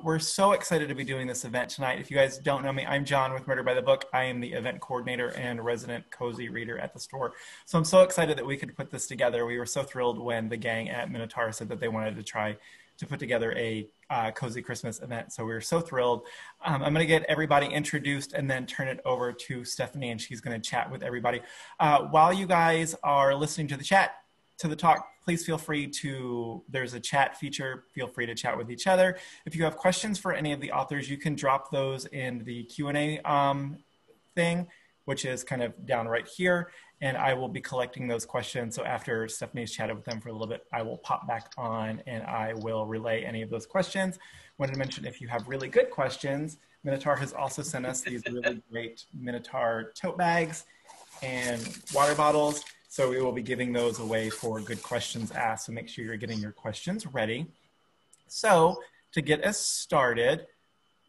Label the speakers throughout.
Speaker 1: We're so excited to be doing this event tonight. If you guys don't know me, I'm John with Murder by the Book. I am the event coordinator and resident cozy reader at the store. So I'm so excited that we could put this together. We were so thrilled when the gang at Minotaur said that they wanted to try to put together a cozy Christmas event. So we were so thrilled. I'm going to get everybody introduced and then turn it over to Stephanie, and she's going to chat with everybody. While you guys are listening to the talk, please feel free to, there's a chat feature, feel free to chat with each other. If you have questions for any of the authors, you can drop those in the Q&A thing, which is kind of down right here. And I will be collecting those questions. So after Stephanie's chatted with them for a little bit, I will pop back on and I will relay any of those questions. Wanted to mention, if you have really good questions, Minotaur has also sent us these really great Minotaur tote bags and water bottles. So we will be giving those away for good questions asked. So make sure you're getting your questions ready. So to get us started,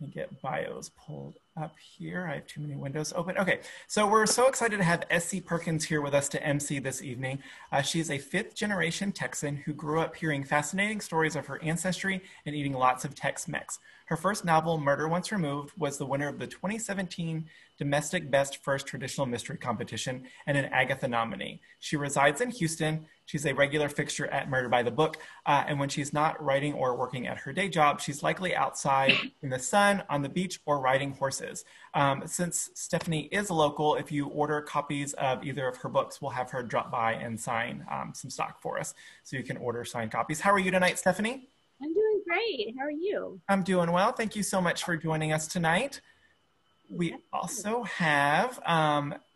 Speaker 1: let me get bios pulled up here. I have too many windows open. Okay, so we're so excited to have S.C. Perkins here with us to MC this evening. She's a fifth-generation Texan who grew up hearing fascinating stories of her ancestry and eating lots of Tex-Mex. Her first novel, Murder Once Removed, was the winner of the 2017 Domestic Best First Traditional Mystery Competition and an Agatha nominee. She resides in Houston. She's a regular fixture at Murder by the Book. And when she's not writing or working at her day job, she's likely outside in the sun, on the beach, or riding horses. Since Stephanie is a local, if you order copies of either of her books, we'll have her drop by and sign some stock for us. So you can order signed copies. How are you tonight, Stephanie?
Speaker 2: I'm doing great. How are you?
Speaker 1: I'm doing well. Thank you so much for joining us tonight. We also have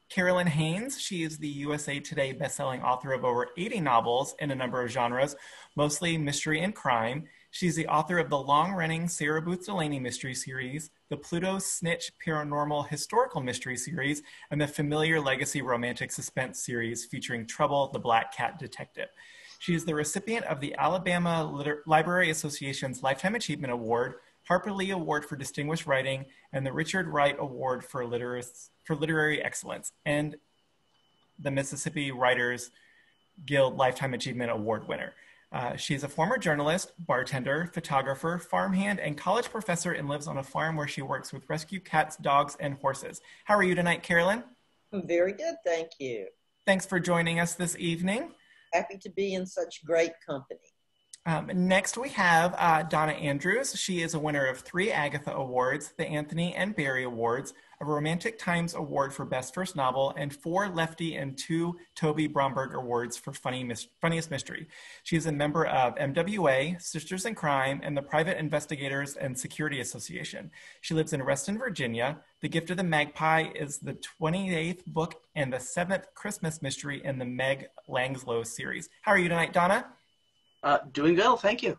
Speaker 1: Carolyn Haynes. She is the USA Today bestselling author of over 80 novels in a number of genres, mostly mystery and crime. She's the author of the long-running Sarah Booth Delaney mystery series, the Pluto Snitch paranormal historical mystery series, and the familiar legacy romantic suspense series featuring Trouble, the Black Cat Detective. She is the recipient of the Alabama Library Association's Lifetime Achievement Award, Harper Lee Award for Distinguished Writing, and the Richard Wright Award for Literary Excellence, and the Mississippi Writers Guild Lifetime Achievement Award winner. She is a former journalist, bartender, photographer, farmhand, and college professor, and lives on a farm where she works with rescue cats, dogs, and horses. How are you tonight, Carolyn?
Speaker 3: I'm very good, thank you.
Speaker 1: Thanks for joining us this evening.
Speaker 3: Happy to be in such great company.
Speaker 1: Next, we have Donna Andrews. She is a winner of 3 Agatha Awards, the Anthony and Barry Awards, a Romantic Times Award for Best First Novel, and 4 Lefty and 2 Toby Bromberg Awards for Funniest Mystery. She is a member of MWA, Sisters in Crime, and the Private Investigators and Security Association. She lives in Reston, Virginia. The Gift of the Magpie is the 28th book and the 7th Christmas mystery in the Meg Lansglow series. How are you tonight, Donna?
Speaker 4: Doing well, thank you.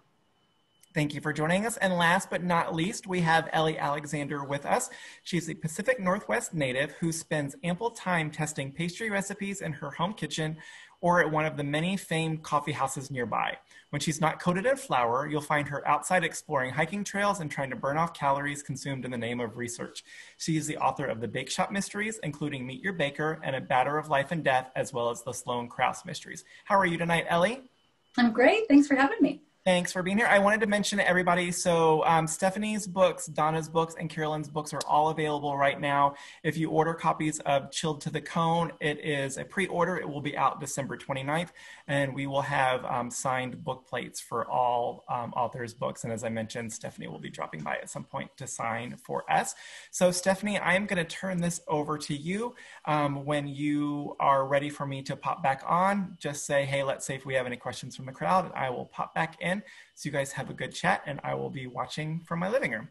Speaker 1: Thank you for joining us. And last but not least, we have Ellie Alexander with us. She's a Pacific Northwest native who spends ample time testing pastry recipes in her home kitchen or at one of the many famed coffee houses nearby. When she's not coated in flour, you'll find her outside exploring hiking trails and trying to burn off calories consumed in the name of research. She is the author of the Bakeshop Mysteries, including Meet Your Baker and A Batter of Life and Death, as well as the Sloan Krause Mysteries. How are you tonight, Ellie?
Speaker 5: I'm great. Thanks for having me.
Speaker 1: Thanks for being here. I wanted to mention to everybody, so Stephanie's books, Donna's books, and Carolyn's books are all available right now. If you order copies of Chilled to the Cone, it is a pre-order. It will be out December 29th, and we will have signed book plates for all authors' books. And as I mentioned, Stephanie will be dropping by at some point to sign for us. So Stephanie, I am going to turn this over to you. When you are ready for me to pop back on, just say, hey, let's see if we have any questions from the crowd, and I will pop back in. So you guys have a good chat, and I will be watching from my living room.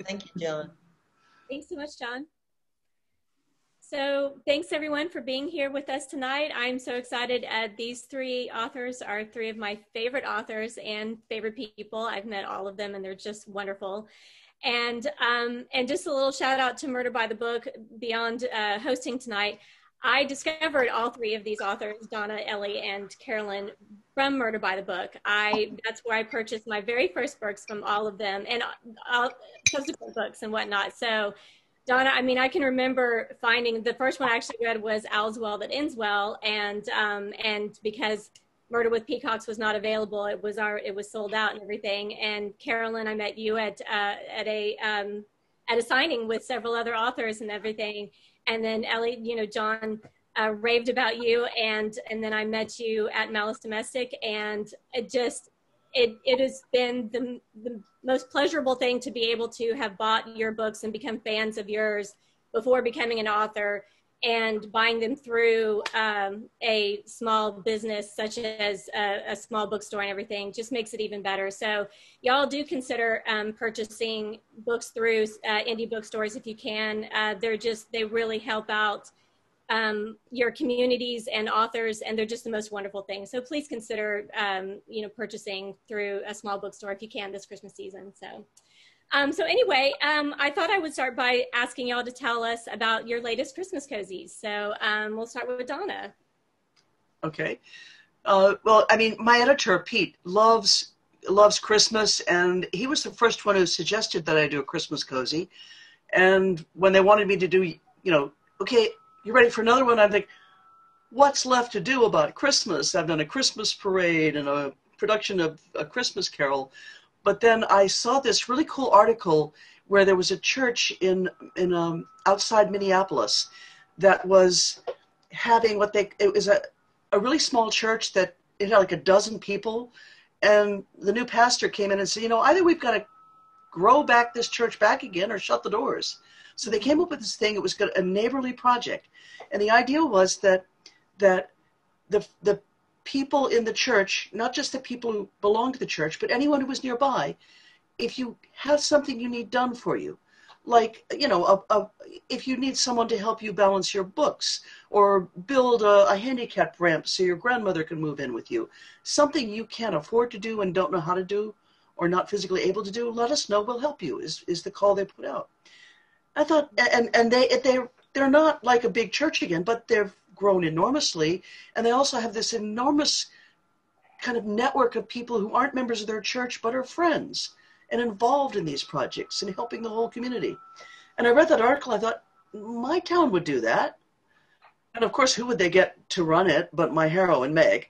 Speaker 3: Thank you, John.
Speaker 2: Thanks so much, John. So thanks everyone for being here with us tonight. I'm so excited. These 3 authors are 3 of my favorite authors and favorite people. I've met all of them and they're just wonderful. And just a little shout out to Murder by the Book beyond hosting tonight. I discovered all 3 of these authors, Donna, Ellie, and Carolyn, from Murder by the Book. That's where I purchased my very first books from all of them, and all subsequent books and whatnot. So Donna, I mean, I can remember finding the first one I actually read was All's Well That Ends Well, and because Murder with Peacocks was not available. It was sold out and everything. And Carolyn, I met you at a signing with several other authors and everything. And then Ellie, John raved about you, and then I met you at Malice Domestic, and it has been the most pleasurable thing to be able to have bought your books and become fans of yours before becoming an author, and buying them through a small business such as a small bookstore and everything just makes it even better. So y'all do consider purchasing books through indie bookstores if you can. They really help out your communities and authors, and they're just the most wonderful things. So please consider, purchasing through a small bookstore if you can this Christmas season. So anyway, I thought I would start by asking y'all to tell us about your latest Christmas cozies. So we'll start with Donna.
Speaker 4: Okay. Well, I mean, my editor, Pete, loves Christmas, and he was the first one who suggested that I do a Christmas cozy. And when they wanted me to do, okay, you ready for another one? I'm like, what's left to do about Christmas? I've done a Christmas parade and a production of A Christmas Carol. But then I saw this really cool article where there was a church in outside Minneapolis that was having it was a really small church that it had like a dozen people. And the new pastor came in and said, either we've got to grow back this church back again or shut the doors. So they came up with this thing. It was a neighborly project. And the idea was that the people in the church, not just the people who belong to the church, but anyone who was nearby, if you have something you need done for you, like, if you need someone to help you balance your books or build a handicap ramp so your grandmother can move in with you, something you can't afford to do and don't know how to do or not physically able to do, let us know, we'll help you, is the call they put out. I thought, and they're not like a big church again, but they've grown enormously, and they also have this enormous kind of network of people who aren't members of their church but are friends and involved in these projects and helping the whole community. And I read that article, I thought, my town would do that. And of course, who would they get to run it but my heroine, Meg?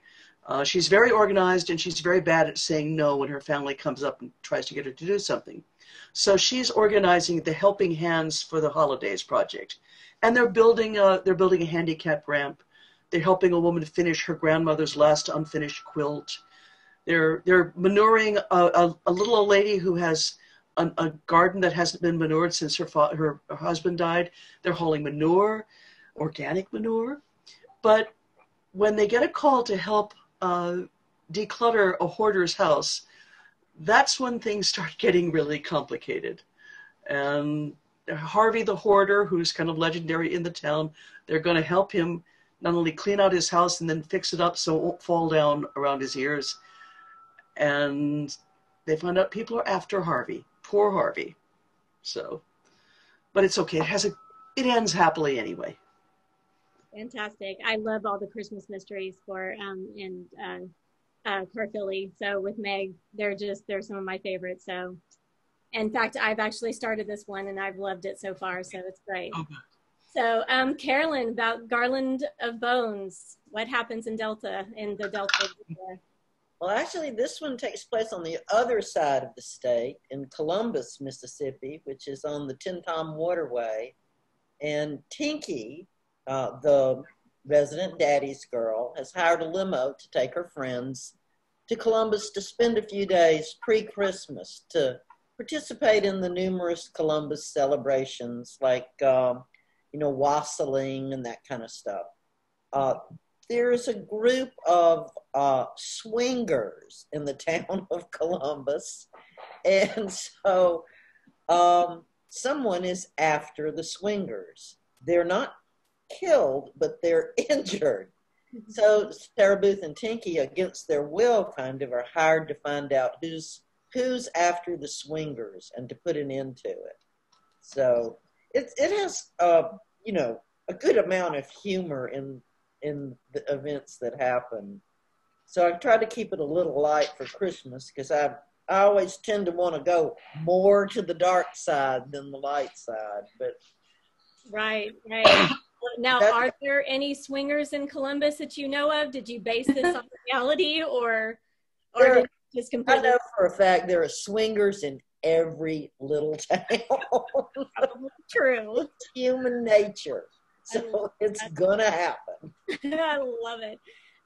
Speaker 4: She's very organized, and she's very bad at saying no when her family comes up and tries to get her to do something. So she's organizing the Helping Hands for the Holidays project. And they're building a handicap ramp. They're helping a woman finish her grandmother's last unfinished quilt. They're manuring a little old lady who has a garden that hasn't been manured since her husband died. They're hauling manure, organic manure. But when they get a call to help declutter a hoarder's house, that's when things start getting really complicated. And Harvey the hoarder, who's kind of legendary in the town, they're going to help him not only clean out his house and then fix it up so it won't fall down around his ears. And they find out people are after Harvey. Poor Harvey. So, but it's okay. It ends happily anyway.
Speaker 2: Fantastic. I love all the Christmas mysteries for Carphilly. So with Meg, they're some of my favorites. So in fact, I've actually started this one and I've loved it so far. So it's great. Okay. So Carolyn, about Garland of Bones, what happens in the Delta?
Speaker 3: Well, actually, this one takes place on the other side of the state in Columbus, Mississippi, which is on the Tin Tom Waterway. And Tinky, the resident daddy's girl, has hired a limo to take her friends to Columbus to spend a few days pre-Christmas to participate in the numerous Columbus celebrations like, wassailing and that kind of stuff. There's a group of swingers in the town of Columbus. And so someone is after the swingers. They're not killed, but they're injured. So Sarah Booth and Tinky, against their will, kind of are hired to find out who's after the swingers and to put an end to it. So it has a good amount of humor in the events that happen. So I've tried to keep it a little light for Christmas because I always tend to want to go more to the dark side than the light side. But
Speaker 2: right. Now, are there any swingers in Columbus that you know of? Did you base this on reality, or did you just completely?
Speaker 3: I know for a fact there are swingers in every little town.
Speaker 2: True.
Speaker 3: It's human nature. So it's gonna happen.
Speaker 2: I love it.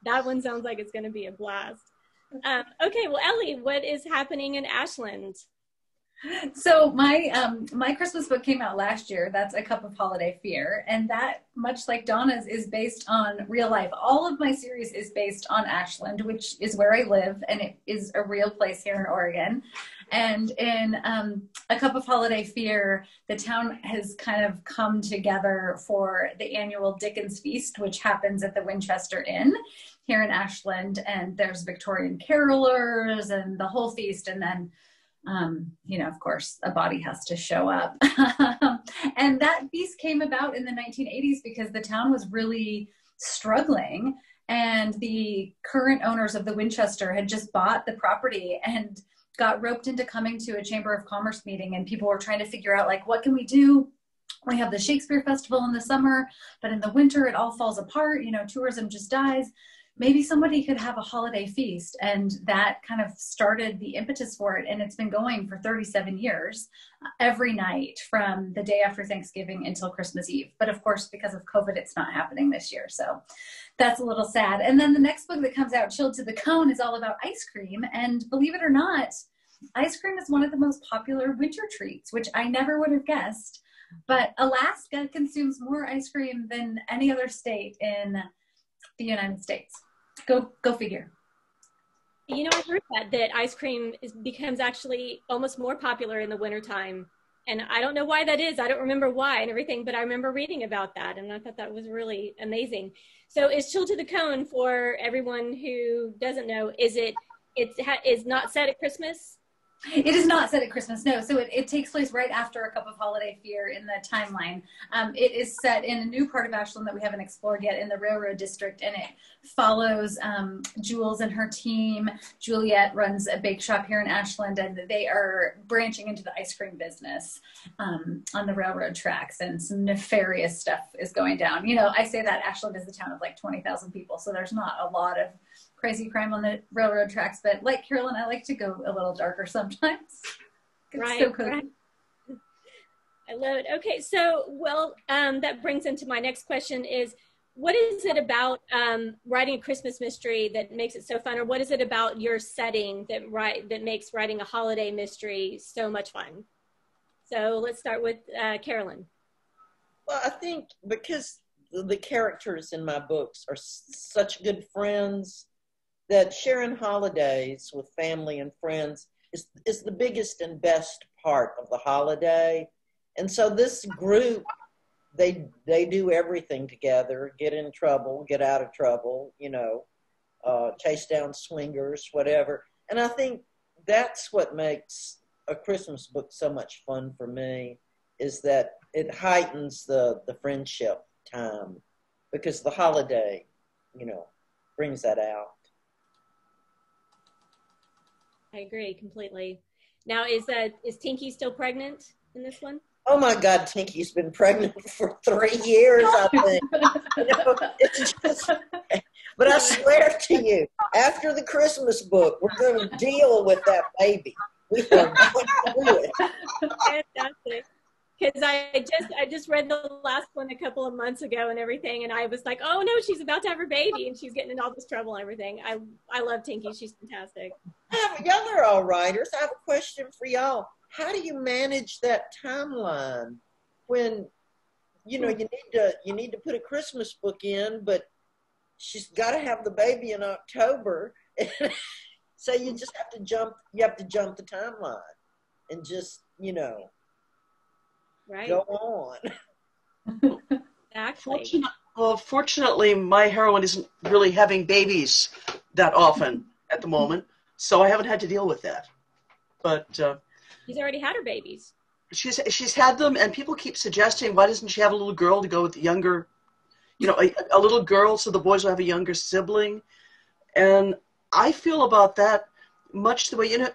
Speaker 2: That one sounds like it's going to be a blast. Okay, well, Ellie, what is happening in Ashland?
Speaker 5: So my Christmas book came out last year. That's A Cup of Holiday Fear. And that, much like Donna's, is based on real life. All of my series is based on Ashland, which is where I live. And it is a real place here in Oregon. And in A Cup of Holiday Fear, the town has kind of come together for the annual Dickens Feast, which happens at the Winchester Inn here in Ashland. And there's Victorian carolers and the whole feast. And then you know, of course, a body has to show up. And that feast came about in the 1980s because the town was really struggling. And the current owners of the Winchester had just bought the property and got roped into coming to a Chamber of Commerce meeting. And people were trying to figure out, like, what can we do? We have the Shakespeare Festival in the summer, but in the winter, it all falls apart. You know, tourism just dies. Maybe somebody could have a holiday feast. And that kind of started the impetus for it. And it's been going for 37 years, every night from the day after Thanksgiving until Christmas Eve. But of course, because of COVID, it's not happening this year. So that's a little sad. And then the next book that comes out, Chilled to the Cone, is all about ice cream. And believe it or not, ice cream is one of the most popular winter treats, which I never would have guessed. But Alaska consumes more ice cream than any other state in the United States. Go figure.
Speaker 2: You know, I heard that ice cream becomes actually almost more popular in the wintertime. And I don't know why that is. I don't remember why and everything, but I remember reading about that. And I thought that was really amazing. So is Chilled to the Cone, for everyone who doesn't know, is not set at Christmas?
Speaker 5: It is not set at Christmas, no. So it takes place right after A Cup of Holiday Fear in the timeline. It is set in a new part of Ashland that we haven't explored yet, in the Railroad District, and it follows Jules and her team. Juliet runs a bake shop here in Ashland, and they are branching into the ice cream business on the railroad tracks, and some nefarious stuff is going down. You know, I say that Ashland is a town of like 20,000 people, so there's not a lot of crazy crime on the railroad tracks, but like Carolyn, I like to go a little darker sometimes. It's so cozy. Right.
Speaker 2: I love it. Okay, so, well, that brings into my next question is, what is it about writing a Christmas mystery that makes it so fun, or what is it about your setting that makes writing a holiday mystery so much fun? So let's start with Carolyn.
Speaker 3: Well, I think because the characters in my books are such good friends, that sharing holidays with family and friends is the biggest and best part of the holiday. And so this group, they do everything together, get in trouble, get out of trouble, you know, chase down swingers, whatever. And I think that's what makes a Christmas book so much fun for me, is that it heightens the friendship time, because the holiday, you know, brings that out.
Speaker 2: I agree completely. Now, is Tinky still pregnant in this one?
Speaker 3: Oh my God, Tinky's been pregnant for 3 years, I think. You know, it's just, but I swear to you, after the Christmas book, we're going to deal with that baby. We are going to do it.
Speaker 2: Fantastic. Because I just read the last one a couple of months ago and everything, and I was like, oh no, she's about to have her baby, and she's getting in all this trouble and everything. I love Tinky. She's fantastic.
Speaker 3: Y'all are all writers. I have a question for y'all. How do you manage that timeline when, you know, you need to put a Christmas book in, but she's got to have the baby in October, so you just have to jump. You have to jump the timeline and just, you know.
Speaker 2: Right.
Speaker 3: Go on.
Speaker 2: Exactly.
Speaker 4: Fortunately, my heroine isn't really having babies that often at the moment, so I haven't had to deal with that. But
Speaker 2: she's already had her babies.
Speaker 4: She's had them, and people keep suggesting, why doesn't she have a little girl to go with the younger, you know, a little girl so the boys will have a younger sibling? And I feel about that much the way, you know,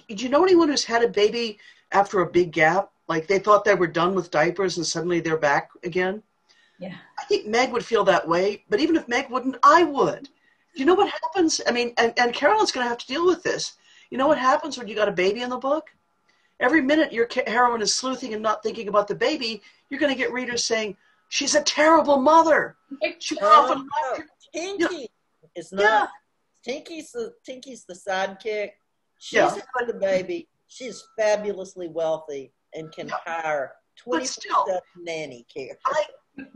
Speaker 4: do you know anyone who's had a baby after a big gap? Like they thought they were done with diapers and suddenly they're back again.
Speaker 5: Yeah.
Speaker 4: I think Meg would feel that way, but even if Meg wouldn't, I would. Do you know what happens? I mean, and Carolyn's going to have to deal with this. You know what happens when you got a baby in the book? Every minute your heroine is sleuthing and not thinking about the baby, you're going to get readers saying, she's a terrible mother. She often
Speaker 3: Tinky is not. Tinky's the sidekick. She's had the baby. She's fabulously wealthy and can hire 24/7 nanny care.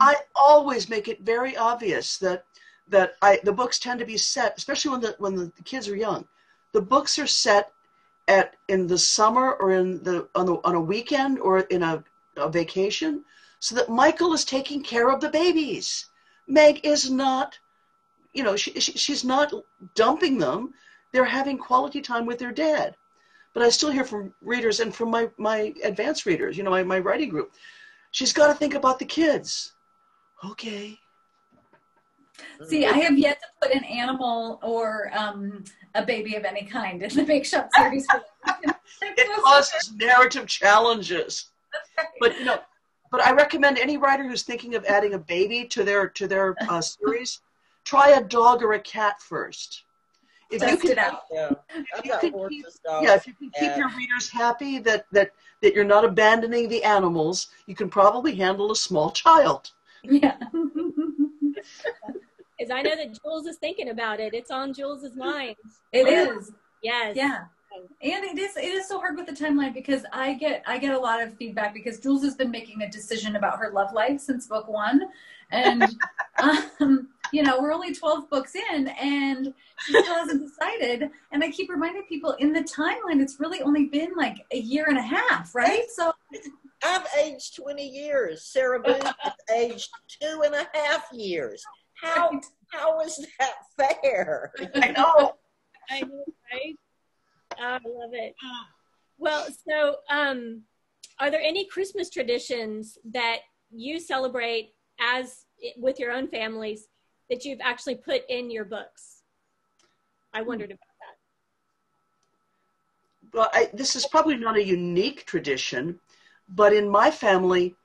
Speaker 4: I always make it very obvious that the books tend to be set, especially when the kids are young. The books are set in the summer or on a weekend or in a vacation, so that Michael is taking care of the babies. Meg is not, she's not dumping them. They're having quality time with their dad. But I still hear from readers and from my advanced readers, my writing group, she's got to think about the kids. Okay.
Speaker 5: See, I have yet to put an animal or a baby of any kind in the Bakeshop series.
Speaker 4: It causes narrative challenges. But but I recommend any writer who's thinking of adding a baby to their series, try a dog or a cat first. If you can, if you can keep your readers happy that you're not abandoning the animals, you can probably handle a small child.
Speaker 5: Yeah.
Speaker 2: Because I know that Jules is thinking about it. It's on Jules's mind.
Speaker 5: It is.
Speaker 2: Yes.
Speaker 5: Yeah. And it is so hard with the timeline because I get a lot of feedback because Jules has been making a decision about her love life since book 1. And, we're only 12 books in and she still hasn't decided. And I keep reminding people in the timeline, it's really only been like a year and a half, right? So
Speaker 3: I've aged 20 years. Sarah Booth has aged 2.5 years. How is that fair?
Speaker 4: I know.
Speaker 2: I know, right? I love it. Well, so are there any Christmas traditions that you celebrate with your own families that you've actually put in your books? I wondered about that.
Speaker 4: Well, this is probably not a unique tradition, but in my family,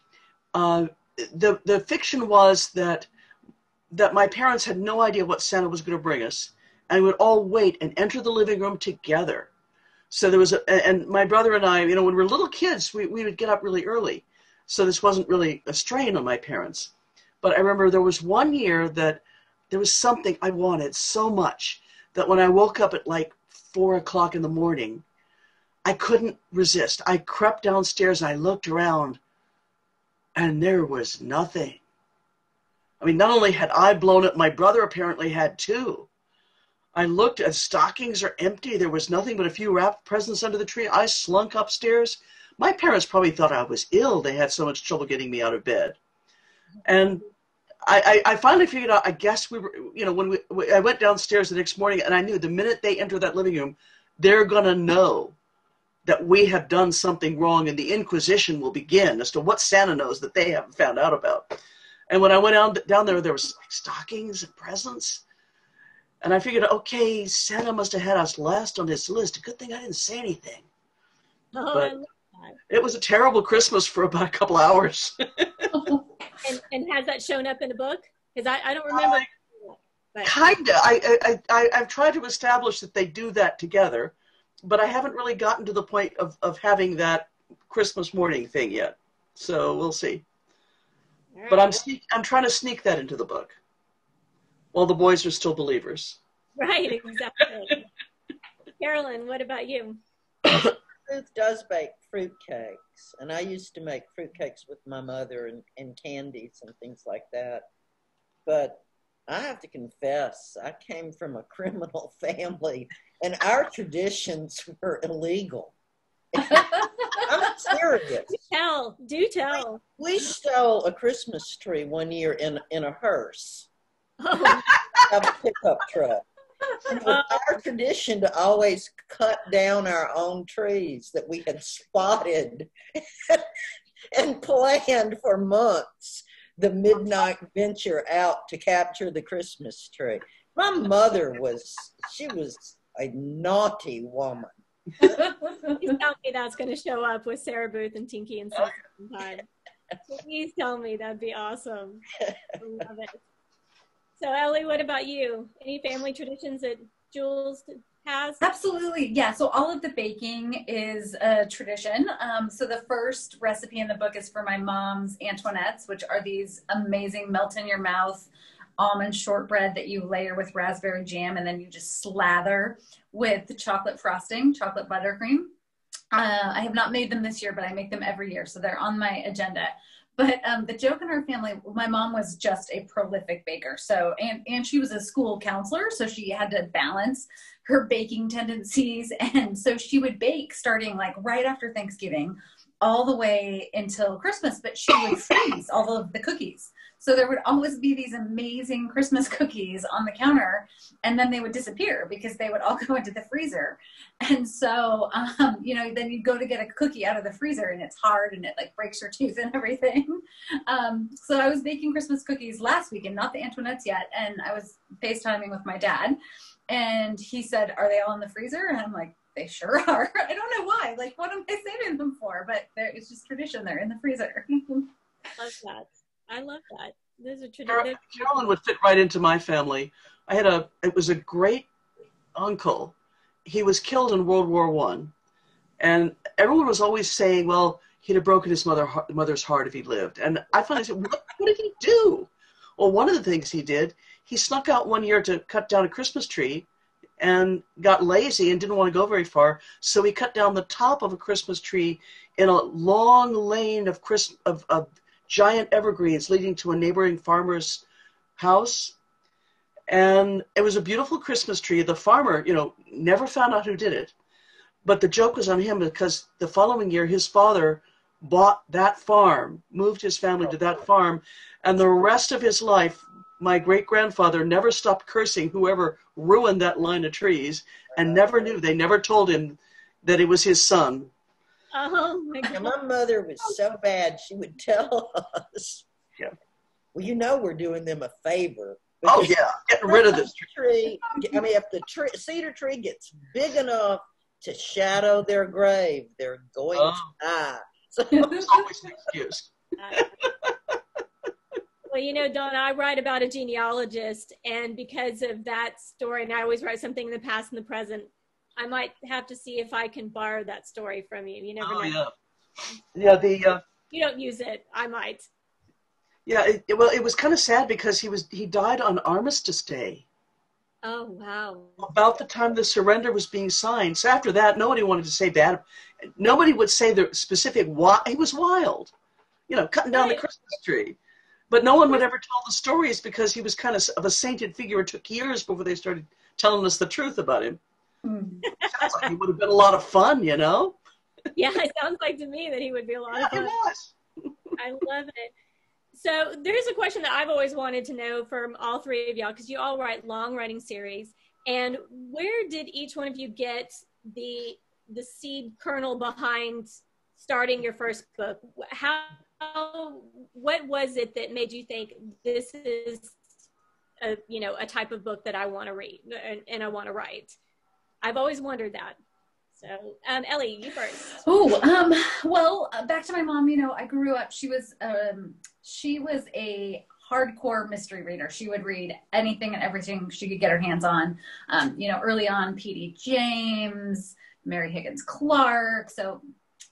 Speaker 4: the fiction was that my parents had no idea what Santa was going to bring us, and we would all wait and enter the living room together. So there was and my brother and I, when we were little kids, we would get up really early. So this wasn't really a strain on my parents. But I remember there was one year that there was something I wanted so much that when I woke up at like 4 o'clock in the morning, I couldn't resist. I crept downstairs and I looked around and there was nothing. I mean, not only had I blown it, my brother apparently had too. I looked and stockings are empty. There was nothing but a few wrapped presents under the tree. I slunk upstairs. My parents probably thought I was ill. They had so much trouble getting me out of bed. And I finally figured out, I guess we were, when I went downstairs the next morning and I knew the minute they enter that living room, they're going to know that we have done something wrong and the Inquisition will begin as to what Santa knows that they haven't found out about. And when I went down there was like stockings and presents. And I figured, okay, Santa must have had us last on his list. Good thing I didn't say anything.
Speaker 2: Oh,
Speaker 4: but
Speaker 2: I love that.
Speaker 4: It was a terrible Christmas for about a couple hours.
Speaker 2: And has that shown up in the book? Because I don't remember.
Speaker 4: Kind of. I've tried to establish that they do that together, but I haven't really gotten to the point of having that Christmas morning thing yet. So we'll see. Right. But I'm trying to sneak that into the book while the boys are still believers.
Speaker 2: Right, exactly. Carolyn, what about you?
Speaker 3: Ruth does bake fruitcakes, and I used to make fruitcakes with my mother and candies and things like that. But I have to confess, I came from a criminal family, and our traditions were illegal. I'm serious.
Speaker 2: Do tell.
Speaker 3: We stole a Christmas tree one year in a hearse.
Speaker 2: Oh.
Speaker 3: Of a pickup truck. And it was our tradition to always cut down our own trees that we had spotted and planned for months the midnight venture out to capture the Christmas tree. My mother was a naughty woman.
Speaker 2: You tell me that's going to show up with Sarah Booth and Tinky and Susan sometime. Please tell me. That'd be awesome. I love it. So Ellie, what about you? Any family traditions that Jules has?
Speaker 5: Absolutely. Yeah. So all of the baking is a tradition. So the first recipe in the book is for my mom's Antoinettes, which are these amazing melt in your mouth almond shortbread that you layer with raspberry jam, and then you just slather with chocolate frosting, chocolate buttercream. I have not made them this year, but I make them every year. So they're on my agenda. But the joke in our family, my mom was just a prolific baker. So, and she was a school counselor, so she had to balance her baking tendencies. And so she would bake starting like right after Thanksgiving all the way until Christmas, but she would freeze all of the cookies. So there would always be these amazing Christmas cookies on the counter, and then they would disappear because they would all go into the freezer. And so, you know, then you go to get a cookie out of the freezer and it's hard and it like breaks your tooth and everything. So I was baking Christmas cookies last week, and not the Antoinettes yet. And I was FaceTiming with my dad, and he said, "Are they all in the freezer?" And I'm like, "They sure are." I don't know why. Like, what am I saving them for? But it's just tradition. They're in the freezer.
Speaker 2: Love that. I love that. There's a tradition.
Speaker 4: Carolyn would fit right into my family. It was a great uncle. He was killed in World War I. And everyone was always saying, well, he'd have broken his mother's heart if he lived. And I finally said, what did he do? Well, one of the things he did, he snuck out one year to cut down a Christmas tree and got lazy and didn't want to go very far. So he cut down the top of a Christmas tree in a long lane of giant evergreens leading to a neighboring farmer's house. And it was a beautiful Christmas tree. The farmer, you know, never found out who did it. But the joke was on him because the following year, his father bought that farm, moved his family to that farm. And the rest of his life, my great-grandfather never stopped cursing whoever ruined that line of trees, and never knew. They never told him that it was his son.
Speaker 2: Oh my God.
Speaker 3: And my mother was so bad, she would tell us,
Speaker 4: yeah,
Speaker 3: well, you know, we're doing them a favor.
Speaker 4: Oh, yeah, getting rid of this
Speaker 3: tree. I mean, if the cedar tree gets big enough to shadow their grave, they're going to die. So
Speaker 4: there's always an excuse.
Speaker 2: Well, you know, Donna, I write about a genealogist, and because of that story, and I always write something in the past and the present, I might have to see if I can borrow that story from you. You never know.
Speaker 4: Yeah. Yeah,
Speaker 2: you don't use it, I might.
Speaker 4: Yeah, well, it was kind of sad because he died on Armistice Day.
Speaker 2: Oh, wow.
Speaker 4: About the time the surrender was being signed. So after that, nobody wanted to say bad. Nobody would say the specific why. He was wild, you know, cutting down the Christmas tree. But no one would ever tell the stories because he was kind of a sainted figure. It took years before they started telling us the truth about him. Sounds like he would have been a lot of fun, you know?
Speaker 2: Yeah, it sounds like to me that he would be a lot of fun.
Speaker 4: It was.
Speaker 2: I love it. So there's a question that I've always wanted to know from all three of y'all, because you all write long running series. And where did each one of you get the seed kernel behind starting your first book? What was it that made you think this is a type of book that I want to read and I want to write? I've always wondered that. So, Ellie, you first.
Speaker 5: Well, back to my mom. You know, I grew up. She was a hardcore mystery reader. She would read anything and everything she could get her hands on. You know, early on, P.D. James, Mary Higgins Clark. So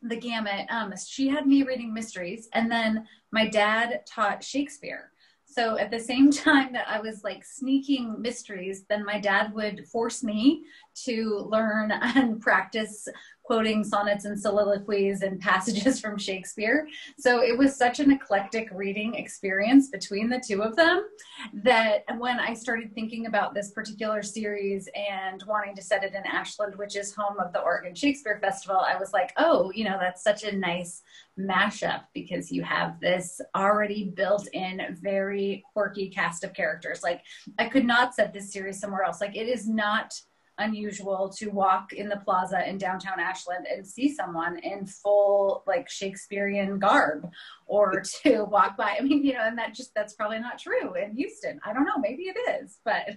Speaker 5: the gamut. She had me reading mysteries, and then my dad taught Shakespeare. So at the same time that I was like sneaking mysteries, then my dad would force me to learn and practice quoting sonnets and soliloquies and passages from Shakespeare. So it was such an eclectic reading experience between the two of them that when I started thinking about this particular series and wanting to set it in Ashland, which is home of the Oregon Shakespeare Festival, I was like, oh, you know, that's such a nice mashup because you have this already built in very quirky cast of characters. Like I could not set this series somewhere else. Like it is not unusual to walk in the plaza in downtown Ashland and see someone in full like Shakespearean garb, or to walk by. I mean, you know, and that's probably not true in Houston. I don't know, maybe it is, but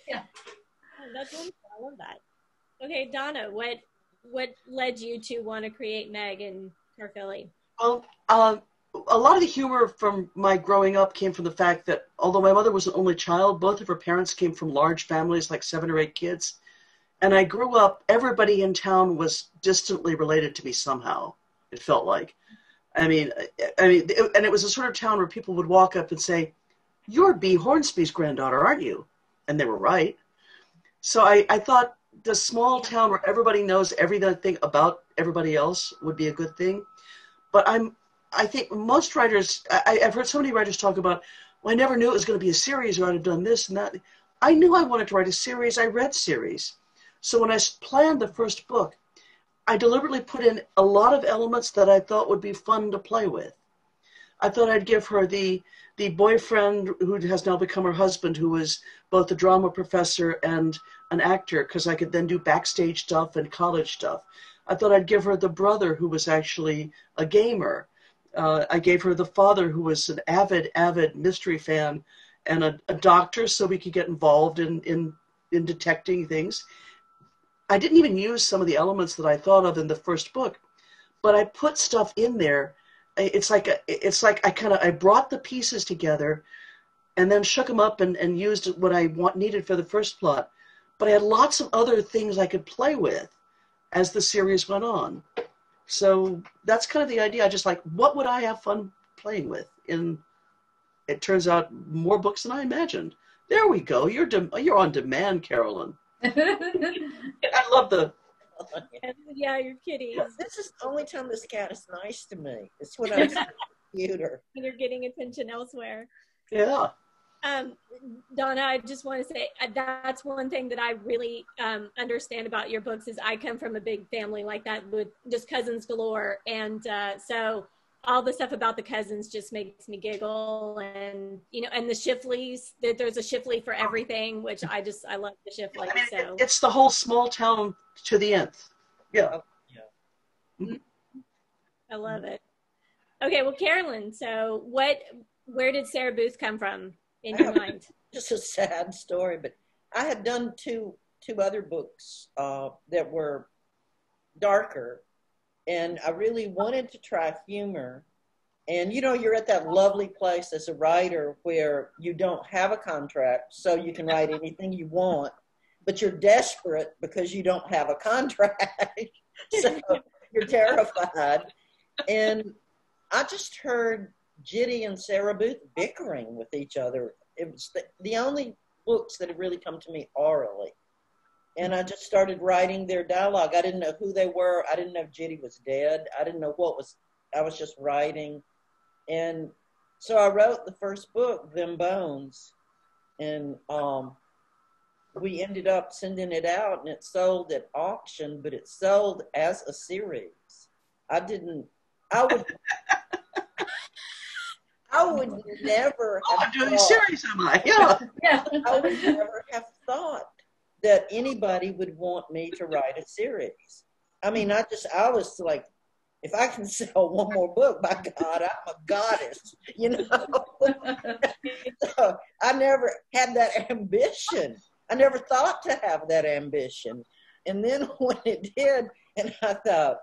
Speaker 5: yeah.
Speaker 2: That's wonderful. I love that. Okay, Donna, what led you to want to create Meg and Carfilly?
Speaker 4: Well, a lot of the humor from my growing up came from the fact that although my mother was an only child, both of her parents came from large families, like 7 or 8 kids. And I grew up, everybody in town was distantly related to me somehow, it felt like. I mean, and it was a sort of town where people would walk up and say, "You're B. Hornsby's granddaughter, aren't you?" And they were right. So I thought the small town where everybody knows everything about everybody else would be a good thing. But I think most writers, I've heard so many writers talk about, well, I never knew it was going to be a series, or I'd have done this and that. I knew I wanted to write a series. I read series. So when I planned the first book, I deliberately put in a lot of elements that I thought would be fun to play with. I thought I'd give her the boyfriend who has now become her husband, who was both a drama professor and an actor, because I could then do backstage stuff and college stuff. I thought I'd give her the brother who was actually a gamer. I gave her the father who was an avid mystery fan and a doctor, so we could get involved in detecting things. I didn't even use some of the elements that I thought of in the first book, but I put stuff in there. It's like I brought the pieces together and then shook them up and used what I needed for the first plot. But I had lots of other things I could play with as the series went on. So that's kind of the idea. I just like, what would I have fun playing with? And it turns out more books than I imagined. There we go. You're on demand, Carolyn. I love the...
Speaker 2: Yeah, you're kidding.
Speaker 3: This is the only time this cat is nice to me. It's when I'm on the computer.
Speaker 2: When you're getting attention elsewhere.
Speaker 4: Yeah.
Speaker 2: Donna, I just want to say that's one thing that I really understand about your books is I come from a big family like that with just cousins galore. And so all the stuff about the cousins just makes me giggle. And, and the Shifleys, there's a Shifley for everything, which I love the Shifley.
Speaker 4: I mean,
Speaker 2: so
Speaker 4: it's the whole small town to the nth. Yeah.
Speaker 2: I love it. Okay, well, Carolyn, so where did Sarah Booth come from in your mind?
Speaker 3: Just a sad story, but I had done two other books that were darker, and I really wanted to try humor. And you're at that lovely place as a writer where you don't have a contract, so you can write anything you want, but you're desperate because you don't have a contract. So you're terrified. And I just heard Jitty and Sarah Booth bickering with each other. It was the only books that had really come to me orally. And I just started writing their dialogue. I didn't know who they were. I didn't know if Jitty was dead. I didn't know I was just writing. And so I wrote the first book, Them Bones. And we ended up sending it out, and it sold at auction, but it sold as a series. I would never have
Speaker 4: I'm doing a series, am I? Yeah.
Speaker 3: I would never have thought that anybody would want me to write a series. I mean, I was like, if I can sell one more book, by God, I'm a goddess, So I never had that ambition. I never thought to have that ambition. And then when it did, and I thought,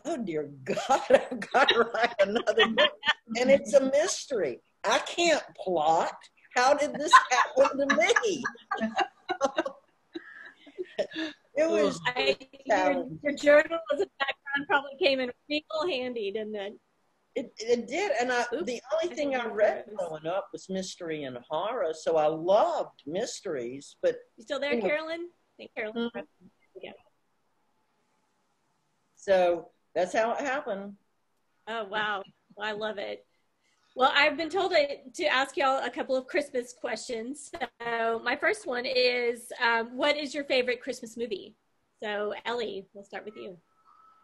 Speaker 3: oh, dear God, I've got to write another book. And it's a mystery. I can't plot. How did this happen to me? It was
Speaker 2: your journalism background probably came in real handy, didn't it?
Speaker 3: It did. And the only thing I read growing up was mystery and horror. So I loved mysteries. But
Speaker 2: you still there, Carolyn? I think Carolyn.
Speaker 3: Mm-hmm. Yeah. So that's how it happened.
Speaker 2: Oh, wow. Well, I love it. Well, I've been told to ask y'all a couple of Christmas questions. So my first one is, what is your favorite Christmas movie? So Ellie, we'll start with you.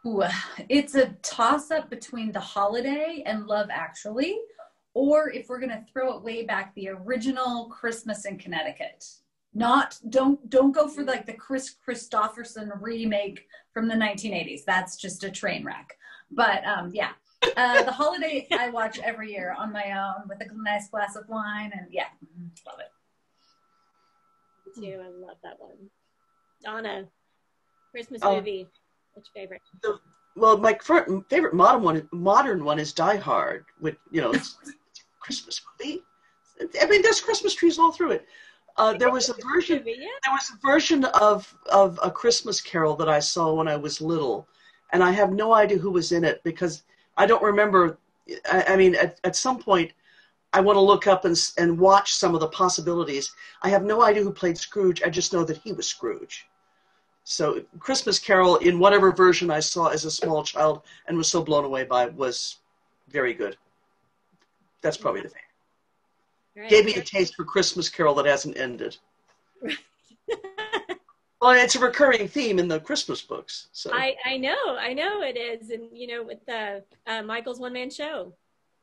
Speaker 5: Ooh, it's a toss-up between The Holiday and Love Actually, or if we're going to throw it way back, the original Christmas in Connecticut. Don't go for like the Chris Christopherson remake from the 1980s. That's just a train wreck. But yeah, The Holiday I watch every year on my own with a nice glass of wine, and yeah, love it.
Speaker 2: Me too. I love that one. Donna, Christmas movie. What's your favorite?
Speaker 4: well, my favorite modern one is Die Hard, which, you know, it's a Christmas movie. I mean, there's Christmas trees all through it. There was a version of A Christmas Carol that I saw when I was little, and I have no idea who was in it because I don't remember. I mean, at some point, I want to look up and watch some of the possibilities. I have no idea who played Scrooge. I just know that he was Scrooge. So Christmas Carol, in whatever version I saw as a small child and was so blown away by, was very good. That's probably the favorite.
Speaker 2: Right.
Speaker 4: Gave me a taste for Christmas Carol that hasn't ended. Well, it's a recurring theme in the Christmas books. So
Speaker 2: I know it is, and you know, with the Michael's one-man show.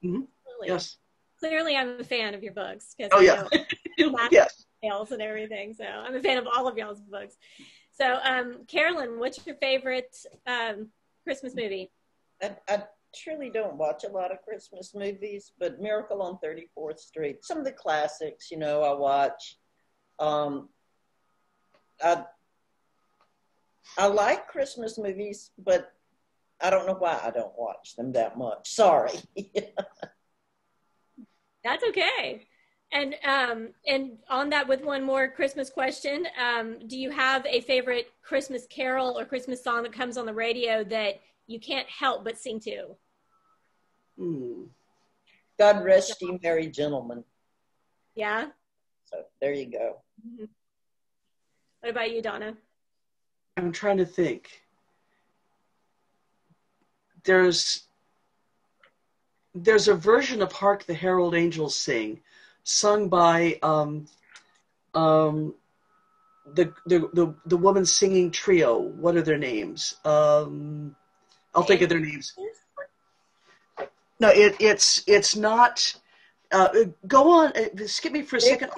Speaker 4: Mm-hmm.
Speaker 2: Yes. Clearly, I'm a fan of your books because
Speaker 4: Yes.
Speaker 2: tales and everything. So I'm a fan of all of y'all's books. So, Carolyn, what's your favorite Christmas movie?
Speaker 3: I truly don't watch a lot of Christmas movies, but Miracle on 34th Street, some of the classics, you know, I watch. I like Christmas movies, but I don't know why I don't watch them that much. Sorry.
Speaker 2: That's okay. And on that, with one more Christmas question, do you have a favorite Christmas carol or Christmas song that comes on the radio that you can't help but sing to?
Speaker 3: God rest ye merry gentlemen.
Speaker 2: Yeah.
Speaker 3: So there you go.
Speaker 2: Mm-hmm. What about you, Donna?
Speaker 4: I'm trying to think. There's a version of Hark the Herald Angels Sing, sung by the woman singing trio. What are their names? I'll think of their names. No, it's not. Go on. Skip me for a second.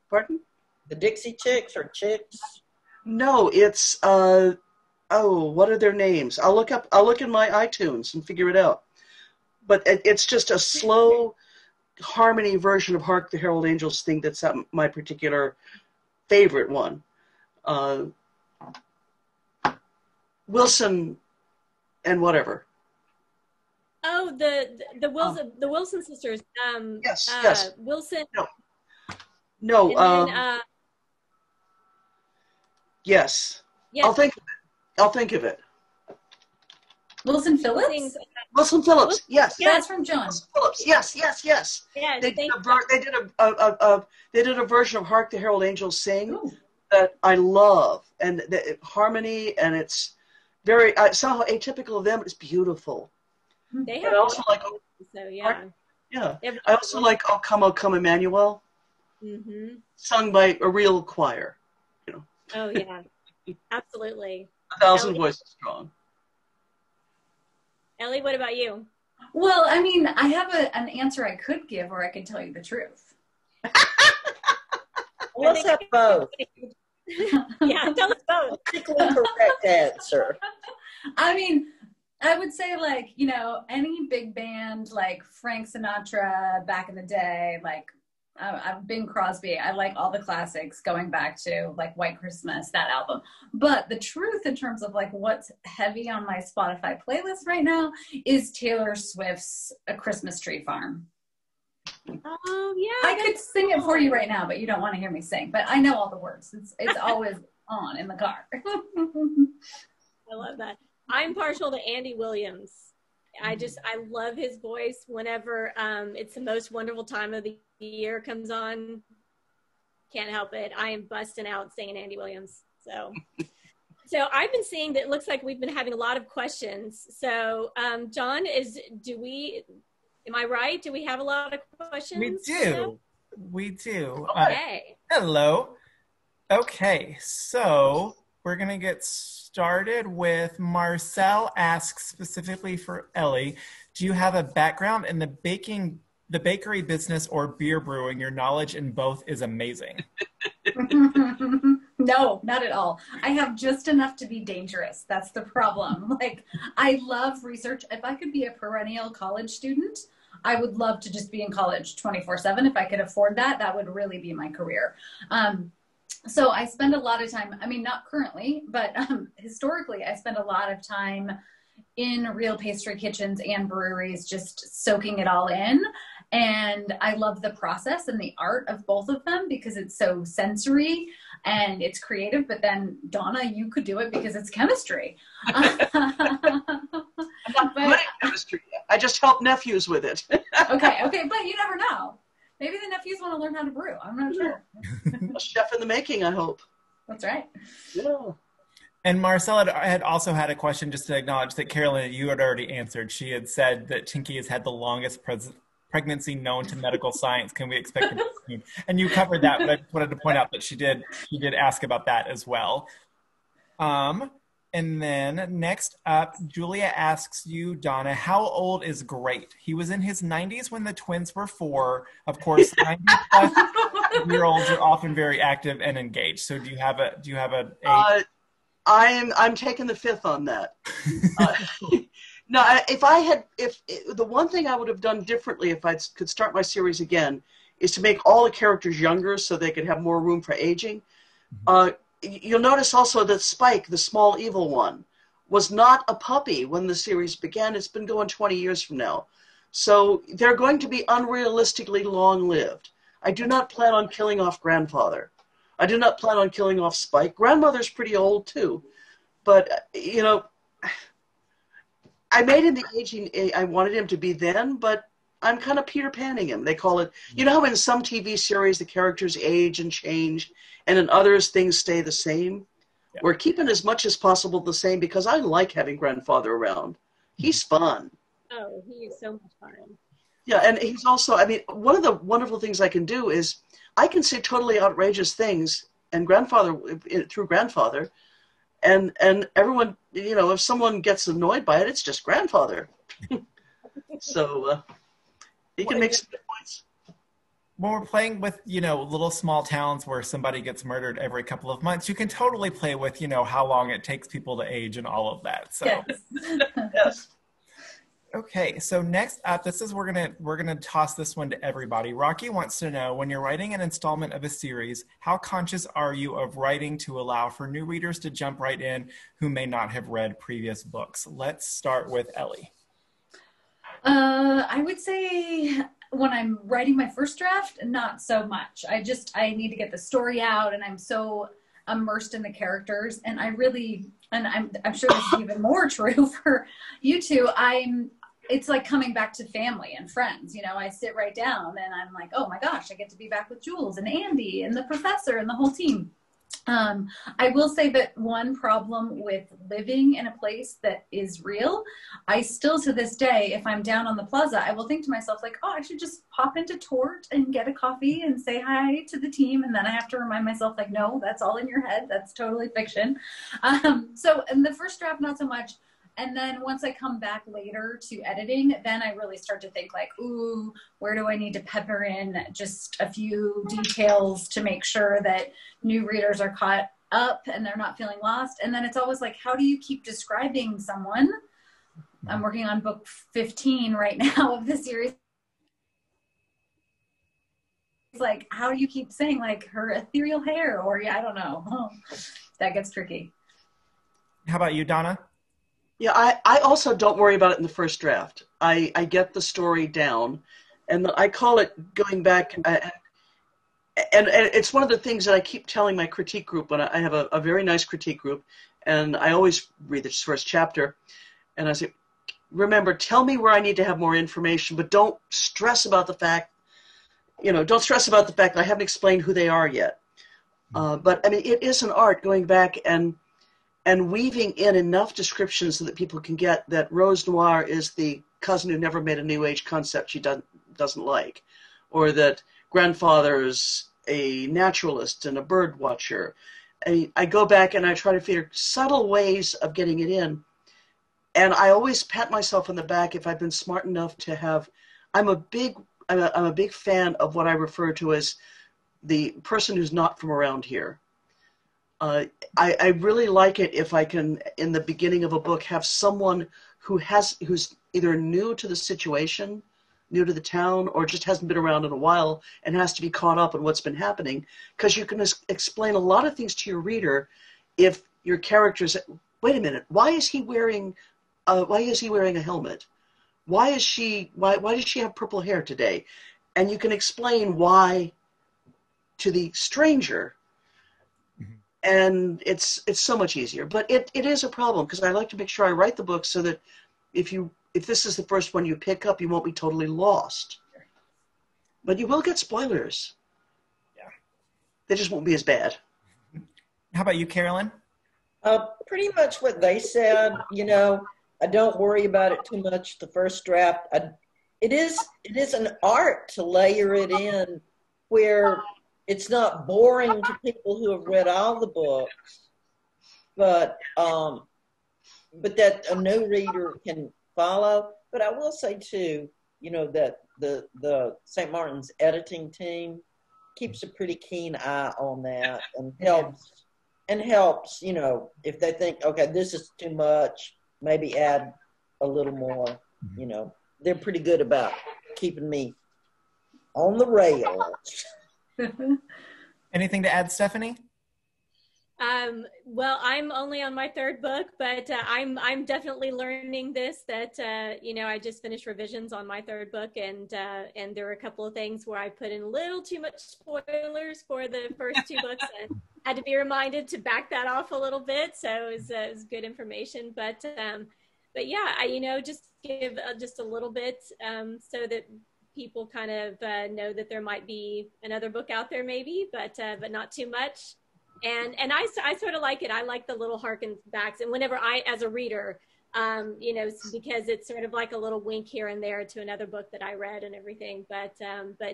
Speaker 4: Pardon?
Speaker 3: The Dixie Chicks or Chicks?
Speaker 4: No, it's what are their names? I'll look in my iTunes and figure it out. But it's just a slow harmony version of Hark the Herald Angels Sing that's my particular favorite one. Wilson and whatever.
Speaker 2: Oh, the Wilson sisters.
Speaker 4: Yes.
Speaker 2: Wilson.
Speaker 4: No.
Speaker 2: Then,
Speaker 4: yes.
Speaker 2: Yes.
Speaker 4: I'll think of it.
Speaker 5: Wilson Phillips?
Speaker 4: Wilson Phillips, yes.
Speaker 5: That's from John.
Speaker 4: Wilson Phillips, yes.
Speaker 2: Yes,
Speaker 4: They did a version of Hark the Herald Angels Sing.
Speaker 5: Ooh.
Speaker 4: That I love, and the harmony, and it's very somehow atypical of them. It's beautiful.
Speaker 2: They have.
Speaker 4: I also like.
Speaker 2: So yeah.
Speaker 4: Yeah. I also like "O Come Emmanuel," sung by a real choir. You know.
Speaker 2: Oh yeah, absolutely.
Speaker 4: 1,000 voices strong.
Speaker 2: Ellie, what about you?
Speaker 5: Well, I mean, I have an answer I could give, or I could tell you the truth.
Speaker 3: Let's have both.
Speaker 2: Yeah, tell us both.
Speaker 3: Politically correct answer.
Speaker 5: I mean, I would say, like, you know, any big band, like Frank Sinatra back in the day, like Bing Crosby. I like all the classics going back to like White Christmas, that album. But the truth in terms of like what's heavy on my Spotify playlist right now is Taylor Swift's A Christmas Tree Farm.
Speaker 2: Oh yeah,
Speaker 5: I could sing it for you right now, but you don't want to hear me sing. But I know all the words. It's always on in the car.
Speaker 2: I love that. I'm partial to Andy Williams. I love his voice whenever It's the Most Wonderful Time of the Year comes on. Can't help it. I am busting out singing Andy Williams. So I've been seeing that it looks like we've been having a lot of questions. So John, am I right? Do we have a lot of questions?
Speaker 1: We do. We do.
Speaker 2: Okay.
Speaker 1: Hello. Okay, so we're going to get started with Marcel asks specifically for Ellie, do you have a background in the bakery business or beer brewing? Your knowledge in both is amazing.
Speaker 5: No, not at all. I have just enough to be dangerous. That's the problem. Like, I love research. If I could be a perennial college student, I would love to just be in college 24/7. If I could afford that, that would really be my career. So I spend a lot of time, I mean, not currently, but historically, I spend a lot of time in real pastry kitchens and breweries, just soaking it all in. And I love the process and the art of both of them because it's so sensory and it's creative. But then, Donna, you could do it because it's chemistry.
Speaker 4: I'm not good at chemistry. I just help nephews with it.
Speaker 5: Okay, but you never know. Maybe the nephews want to learn how to brew. I'm not sure.
Speaker 4: A chef in the making, I hope.
Speaker 5: That's right.
Speaker 4: Yeah.
Speaker 1: And Marcella had also had a question just to acknowledge that Carolyn, you had already answered. She had said that Chinky has had the longest pregnancy known to medical science. Can we expect it soon? And you covered that, but I just wanted to point out that she did ask about that as well. And then next up, Julia asks you, Donna, how old is Great? He was in his 90s when the twins were 4. Of course, 90-plus-year-olds are often very active and engaged. So do you have a age?
Speaker 4: I'm taking the 5th on that. No, if the one thing I would have done differently if I could start my series again is to make all the characters younger so they could have more room for aging. You'll notice also that Spike, the small evil one, was not a puppy when the series began. It's been going 20 years from now. So they're going to be unrealistically long-lived. I do not plan on killing off Grandfather. I do not plan on killing off Spike. Grandmother's pretty old, too. But, you know, I made him the aging I wanted him to be then, but I'm kind of Peter Panning him. They call it, you know how in some TV series the characters age and change, and in others things stay the same? Yeah. We're keeping as much as possible the same because I like having Grandfather around. He's fun.
Speaker 2: Oh, he is so much fun.
Speaker 4: Yeah, and he's also, I mean, one of the wonderful things I can do is I can say totally outrageous things and through Grandfather, and everyone, you know, if someone gets annoyed by it, it's just Grandfather. So he can make some good points.
Speaker 1: When we're playing with, you know, little small towns where somebody gets murdered every couple of months, you can totally play with, you know, how long it takes people to age and all of that. So.
Speaker 5: Yes.
Speaker 4: Yes.
Speaker 1: Okay, so next up, we're gonna toss this one to everybody. Rocky wants to know, when you're writing an installment of a series, how conscious are you of writing to allow for new readers to jump right in who may not have read previous books? Let's start with Ellie.
Speaker 5: I would say when I'm writing my first draft, not so much. I need to get the story out, and I'm so immersed in the characters, and I'm sure this is even more true for you two. It's like coming back to family and friends. You know, I sit right down and I'm like, oh my gosh, I get to be back with Jules and Andy and the professor and the whole team. I will say that one problem with living in a place that is real, I still to this day, if I'm down on the plaza, I will think to myself like, oh, I should just pop into Tort and get a coffee and say hi to the team. And then I have to remind myself like, no, that's all in your head. That's totally fiction. So in the first draft, not so much. And then once I come back later to editing, then I really start to think like, ooh, where do I need to pepper in just a few details to make sure that new readers are caught up and they're not feeling lost? And then it's always like, how do you keep describing someone? I'm working on book 15 right now of the series. It's like, how do you keep saying like her ethereal hair? Or yeah, I don't know. That gets tricky.
Speaker 1: How about you, Donna?
Speaker 4: Yeah, I also don't worry about it in the first draft. I get the story down, and I call it going back. And it's one of the things that I keep telling my critique group when I have a very nice critique group, and I always read the first chapter, and I say, remember, tell me where I need to have more information, but don't stress about the fact, don't stress about the fact that I haven't explained who they are yet. But I mean, it is an art going back and weaving in enough descriptions so that people can get that Rose Noir is the cousin who never made a New Age concept she doesn't like, or that Grandfather's a naturalist and a bird watcher. I go back and I try to figure subtle ways of getting it in. And I always pat myself on the back if I've been smart enough to have, I'm a big fan of what I refer to as the person who's not from around here. I really like it if I can, in the beginning of a book, have someone who's either new to the situation, new to the town or just hasn't been around in a while and has to be caught up on what's been happening, because you can explain a lot of things to your reader if your characters, wait a minute, why is he wearing a helmet? Why does she have purple hair today? And you can explain why to the stranger. And it's so much easier. But it is a problem, because I like to make sure I write the book so that if this is the first one you pick up, you won't be totally lost. But you will get spoilers.
Speaker 1: Yeah.
Speaker 4: They just won't be as bad.
Speaker 1: How about you, Carolyn?
Speaker 3: Pretty much what they said. I don't worry about it too much. The first draft, it is an art to layer it in where it's not boring to people who have read all the books, but that a new reader can follow. But I will say too, that the St. Martin's editing team keeps a pretty keen eye on that and helps, if they think, okay, this is too much, maybe add a little more. They're pretty good about keeping me on the rails.
Speaker 1: Anything to add, Stephanie?
Speaker 2: Well, I'm only on my third book, but I'm definitely learning this, that I just finished revisions on my third book, and there were a couple of things where I put in a little too much spoilers for the first two books, and had to be reminded to back that off a little bit. So it was good information, but yeah, just give just a little bit so that people kind of know that there might be another book out there, maybe, but not too much. And I sort of like it. I like the little harken backs, and whenever I, as a reader, because it's sort of like a little wink here and there to another book that I read and everything. But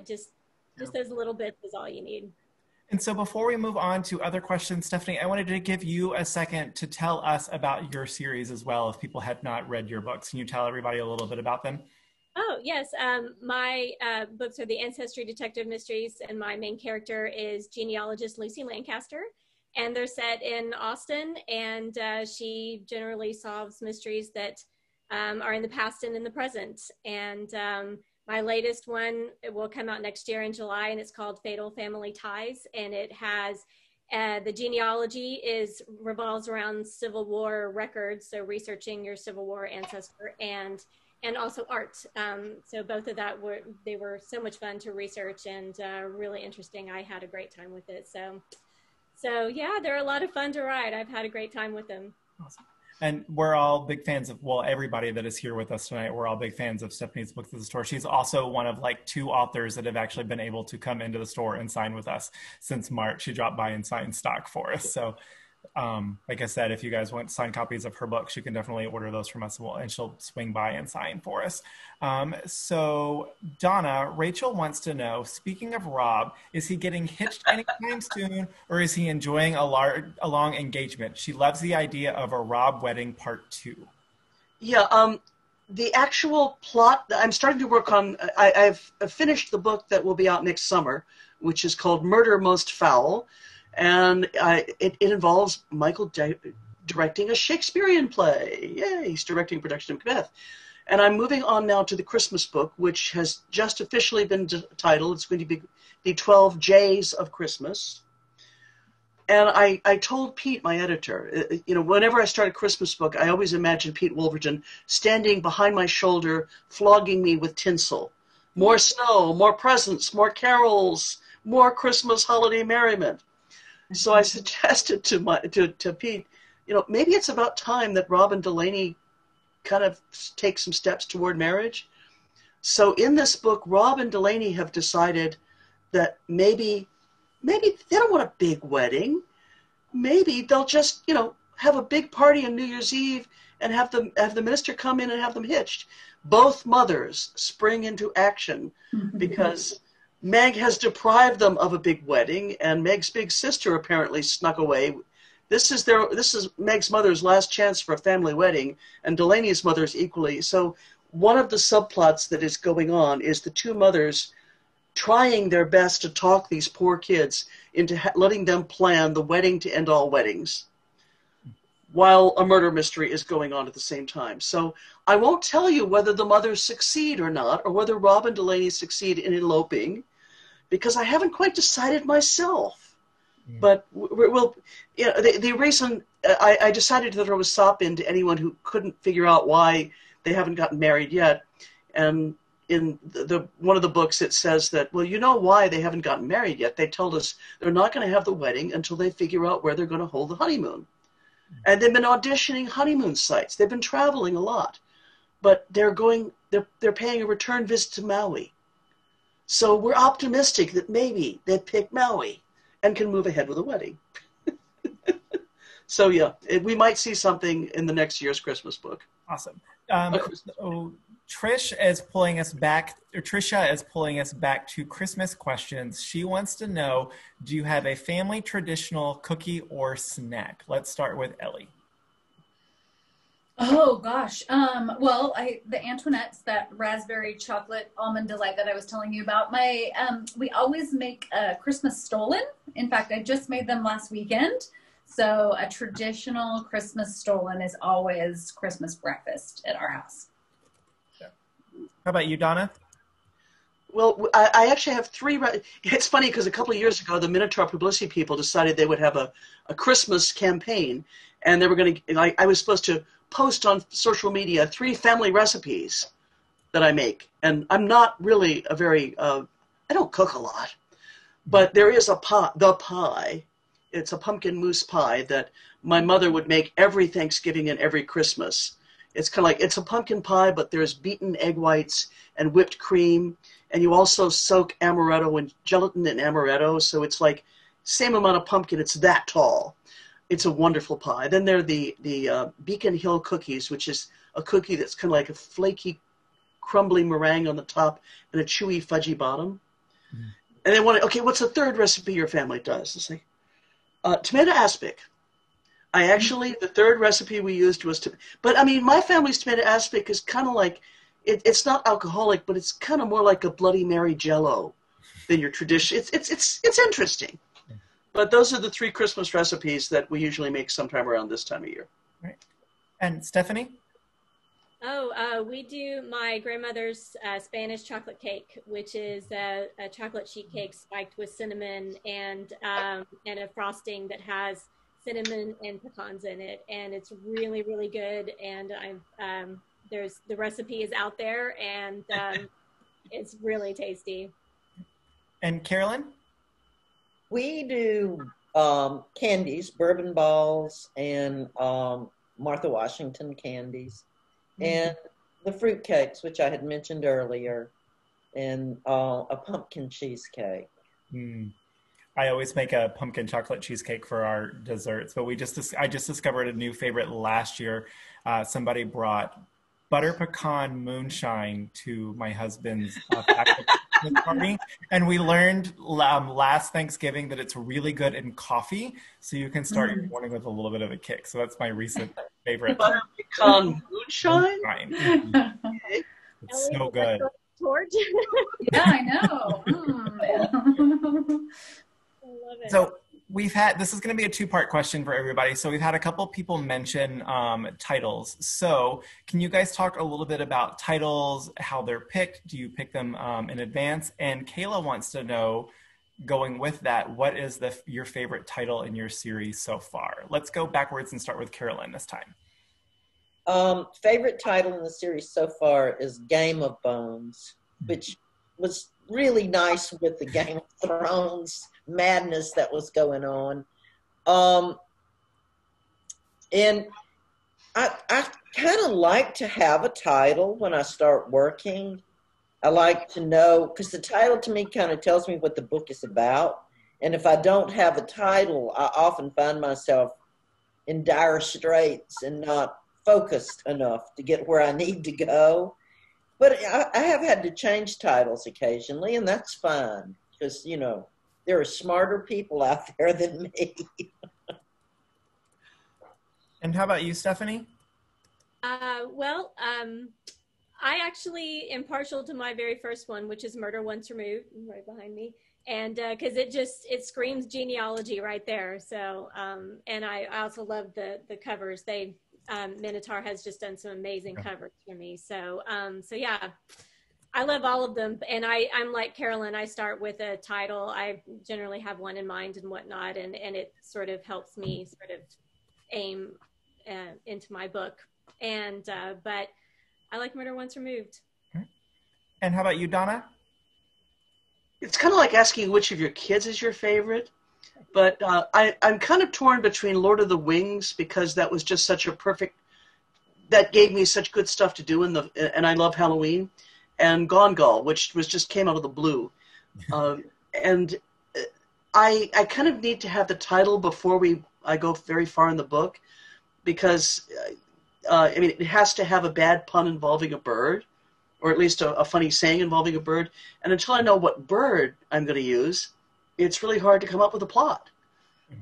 Speaker 2: just those little bits is all you need.
Speaker 1: And so before we move on to other questions, Stephanie, I wanted to give you a second to tell us about your series as well, if people had not read your books. Can you tell everybody a little bit about them?
Speaker 2: Oh, yes. My books are the Ancestry Detective Mysteries, and my main character is genealogist Lucy Lancaster. And they're set in Austin, and she generally solves mysteries that are in the past and in the present. And my latest one, it will come out next year in July, and it's called Fatal Family Ties. And it has the genealogy revolves around Civil War records, so researching your Civil War ancestor, and also art. So both of that were so much fun to research and really interesting. I had a great time with it. So yeah, they're a lot of fun to write. I've had a great time with them.
Speaker 1: Awesome. And we're all big fans of, well, everybody that is here with us tonight, we're all big fans of Stephanie's Books at the Store. She's also one of like 2 authors that have actually been able to come into the store and sign with us since March. She dropped by and signed stock for us. So like I said, if you guys want signed copies of her books, you can definitely order those from us, and she'll swing by and sign for us. So Donna, Rachel wants to know, speaking of Rob, is he getting hitched anytime soon, or is he enjoying a long engagement? She loves the idea of a Rob wedding part 2. Yeah,
Speaker 4: the actual plot, I'm starting to work on, I've finished the book that will be out next summer, which is called Murder Most Foul. And it involves Michael directing a Shakespearean play. Yay, he's directing production of Macbeth. And I'm moving on now to the Christmas book, which has just officially been titled. It's going to be the 12 J's of Christmas. And I told Pete, my editor, whenever I start a Christmas book, I always imagine Pete Wolverton standing behind my shoulder, flogging me with tinsel. More snow, more presents, more carols, more Christmas holiday merriment. So I suggested to Pete, maybe it's about time that Rob and Delaney kind of take some steps toward marriage. So in this book, Rob and Delaney have decided that maybe they don't want a big wedding. Maybe they'll just, have a big party on New Year's Eve and have the minister come in and have them hitched. Both mothers spring into action because Meg has deprived them of a big wedding, and Meg's big sister apparently snuck away. This is Meg's mother's last chance for a family wedding, and Delaney's mother's equally. So one of the subplots that is going on is the 2 mothers trying their best to talk these poor kids into letting them plan the wedding to end all weddings. while a murder mystery is going on at the same time. So I won't tell you whether the mothers succeed or not, or whether Rob and Delaney succeed in eloping, because I haven't quite decided myself. But we'll, you know, the reason I decided to throw a sop into anyone who couldn't figure out why they haven't gotten married yet. And in one of the books, it says that, well, you know why they haven't gotten married yet? They told us they're not going to have the wedding until they figure out where they're going to hold the honeymoon. And they've been auditioning honeymoon sites. They've been traveling a lot, but they're paying a return visit to Maui. So we're optimistic that maybe they pick Maui and can move ahead with a wedding. So yeah, we might see something in the next year's Christmas book.
Speaker 1: Awesome. Trisha is pulling us back to Christmas questions. She wants to know, do you have a family traditional cookie or snack? Let's start with Ellie.
Speaker 5: Oh gosh. Well, the Antoinettes, that raspberry chocolate almond delight that I was telling you about, we always make a Christmas stollen. In fact, I just made them last weekend. So a traditional Christmas stollen is always Christmas breakfast at our house.
Speaker 1: How about you, Donna?
Speaker 4: Well, I actually have three. It's funny because a couple of years ago, the Minotaur publicity people decided they would have a Christmas campaign, and they were going to. I was supposed to post on social media 3 family recipes that I make, and I'm not really a very. I don't cook a lot, but there is the pie. It's a pumpkin mousse pie that my mother would make every Thanksgiving and every Christmas. It's kind of like, it's a pumpkin pie, but there's beaten egg whites and whipped cream. And you also soak amaretto and gelatin in amaretto. So it's like same amount of pumpkin. It's that tall. It's a wonderful pie. Then there are the Beacon Hill cookies, which is a cookie that's kind of like a flaky, crumbly meringue on the top and a chewy, fudgy bottom. Mm. And they want to, okay, what's the third recipe your family does? It's like tomato aspic. The third recipe we used was but I mean, my family's tomato aspic is kind of like, it's not alcoholic, but it's kind of more like a Bloody Mary Jell-O than your tradition. It's interesting. But those are the 3 Christmas recipes that we usually make sometime around this time of year.
Speaker 1: Right. And Stephanie?
Speaker 2: We do my grandmother's Spanish chocolate cake, which is a chocolate sheet cake spiked with cinnamon and a frosting that has cinnamon and pecans in it, and it's really, really good. And the recipe is out there, and it's really tasty.
Speaker 1: And Carolyn?
Speaker 3: We do candies, bourbon balls, and Martha Washington candies, and the fruit cakes, which I had mentioned earlier, and a pumpkin cheesecake.
Speaker 1: I always make a pumpkin chocolate cheesecake for our desserts, but I just discovered a new favorite last year. Somebody brought butter pecan moonshine to my husband's party, and we learned last Thanksgiving that it's really good in coffee, so you can start your morning with a little bit of a kick. So that's my recent favorite.
Speaker 4: Butter pecan moonshine?
Speaker 1: It's so good.
Speaker 5: Yeah, I know.
Speaker 1: So this is going to be a 2-part question for everybody. So we've had a couple people mention titles. So can you guys talk a little bit about titles, how they're picked? Do you pick them in advance? And Kayla wants to know, going with that, what is your favorite title in your series so far? Let's go backwards and start with Carolyn this time.
Speaker 3: Favorite title in the series so far is Game of Bones, which was really nice with the Game of Thrones madness that was going on. And I kind of like to have a title when I start working. I like to know, because the title to me kind of tells me what the book is about. And if I don't have a title, I often find myself in dire straits and not focused enough to get where I need to go. But I have had to change titles occasionally, and that's fine, because, you know, there are smarter people out there than me.
Speaker 1: And how about you, Stephanie?
Speaker 2: I actually am partial to my very first one, which is Murder Once Removed, right behind me. And because it screams genealogy right there. So and I also love the covers. Minotaur has just done some amazing covers for me. So so yeah, I love all of them. And I'm like Carolyn, I start with a title. I generally have one in mind and whatnot, and it sort of helps me sort of aim into my book. And but I like Murder Once Removed.
Speaker 1: And how about you, Donna?
Speaker 4: It's kind of like asking which of your kids is your favorite, but I'm kind of torn between Lord of the Wings, because that was just such a perfect, that gave me such good stuff to do and I love Halloween, and Gone Girl, which just came out of the blue. And I kind of need to have the title before I go very far in the book, because I mean, it has to have a bad pun involving a bird, or at least a funny saying involving a bird. And until I know what bird I'm going to use, it's really hard to come up with a plot.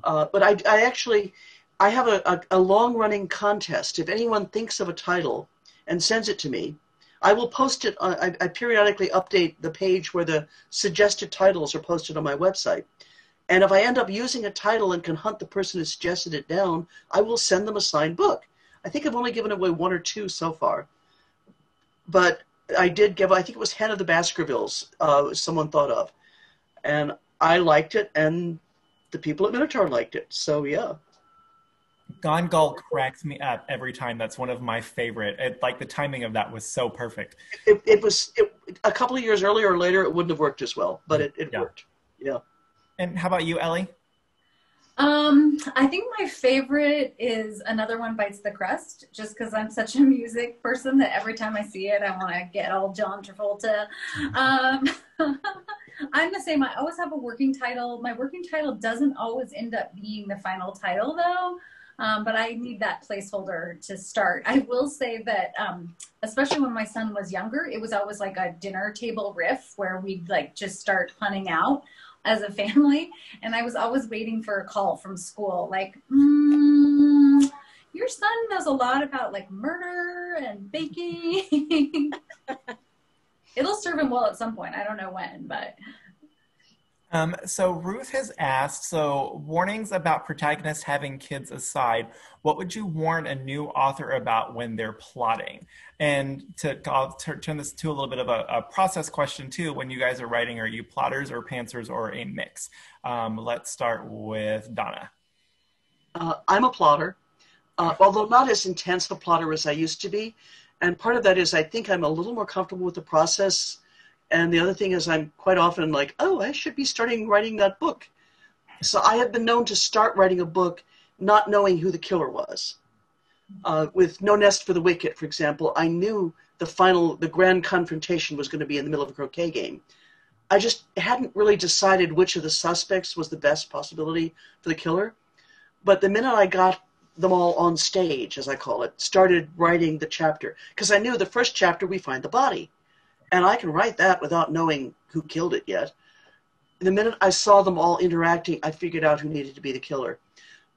Speaker 4: But I have a long-running contest. If anyone thinks of a title and sends it to me, I will post it. I periodically update the page where the suggested titles are posted on my website. And if I end up using a title and can hunt the person who suggested it down, I will send them a signed book. I think I've only given away 1 or 2 so far. But I did give, I think it was Hen of the Baskervilles, someone thought of. And I liked it, and the people at Minotaur liked it. So, yeah.
Speaker 1: Gone Girl cracks me up every time. That's one of my favorite. Like, the timing of that was so perfect.
Speaker 4: It was a couple of years earlier or later, it wouldn't have worked as well, but it worked. Yeah.
Speaker 1: And how about you, Ellie?
Speaker 5: I think my favorite is Another One Bites the Crust, just because I'm such a music person that every time I see it, I want to get all John Travolta. I'm the same. I always have a working title. My working title doesn't always end up being the final title, though. But I need that placeholder to start. I will say that, especially when my son was younger, it was always like a dinner table riff where we'd like just start punning out as a family. And I was always waiting for a call from school, like, your son knows a lot about like murder and baking. It'll serve him well at some point. I don't know when, but.
Speaker 1: So Ruth has asked, so warnings about protagonists having kids aside, what would you warn a new author about when they're plotting? And I'll turn this to a little bit of a process question too. When you guys are writing, are you plotters or pantsers or a mix? Let's start with Donna.
Speaker 4: I'm a plotter, although not as intense a plotter as I used to be. And part of that is I think I'm a little more comfortable with the process. And the other thing is I'm quite often like, oh, I should be starting writing that book. So I have been known to start writing a book not knowing who the killer was. With No Nest for the Wicked, for example, I knew the grand confrontation was going to be in the middle of a croquet game. I just hadn't really decided which of the suspects was the best possibility for the killer. But the minute I got them all on stage, as I call it, started writing the chapter, because I knew the first chapter we find the body. And I can write that without knowing who killed it yet. The minute I saw them all interacting, I figured out who needed to be the killer.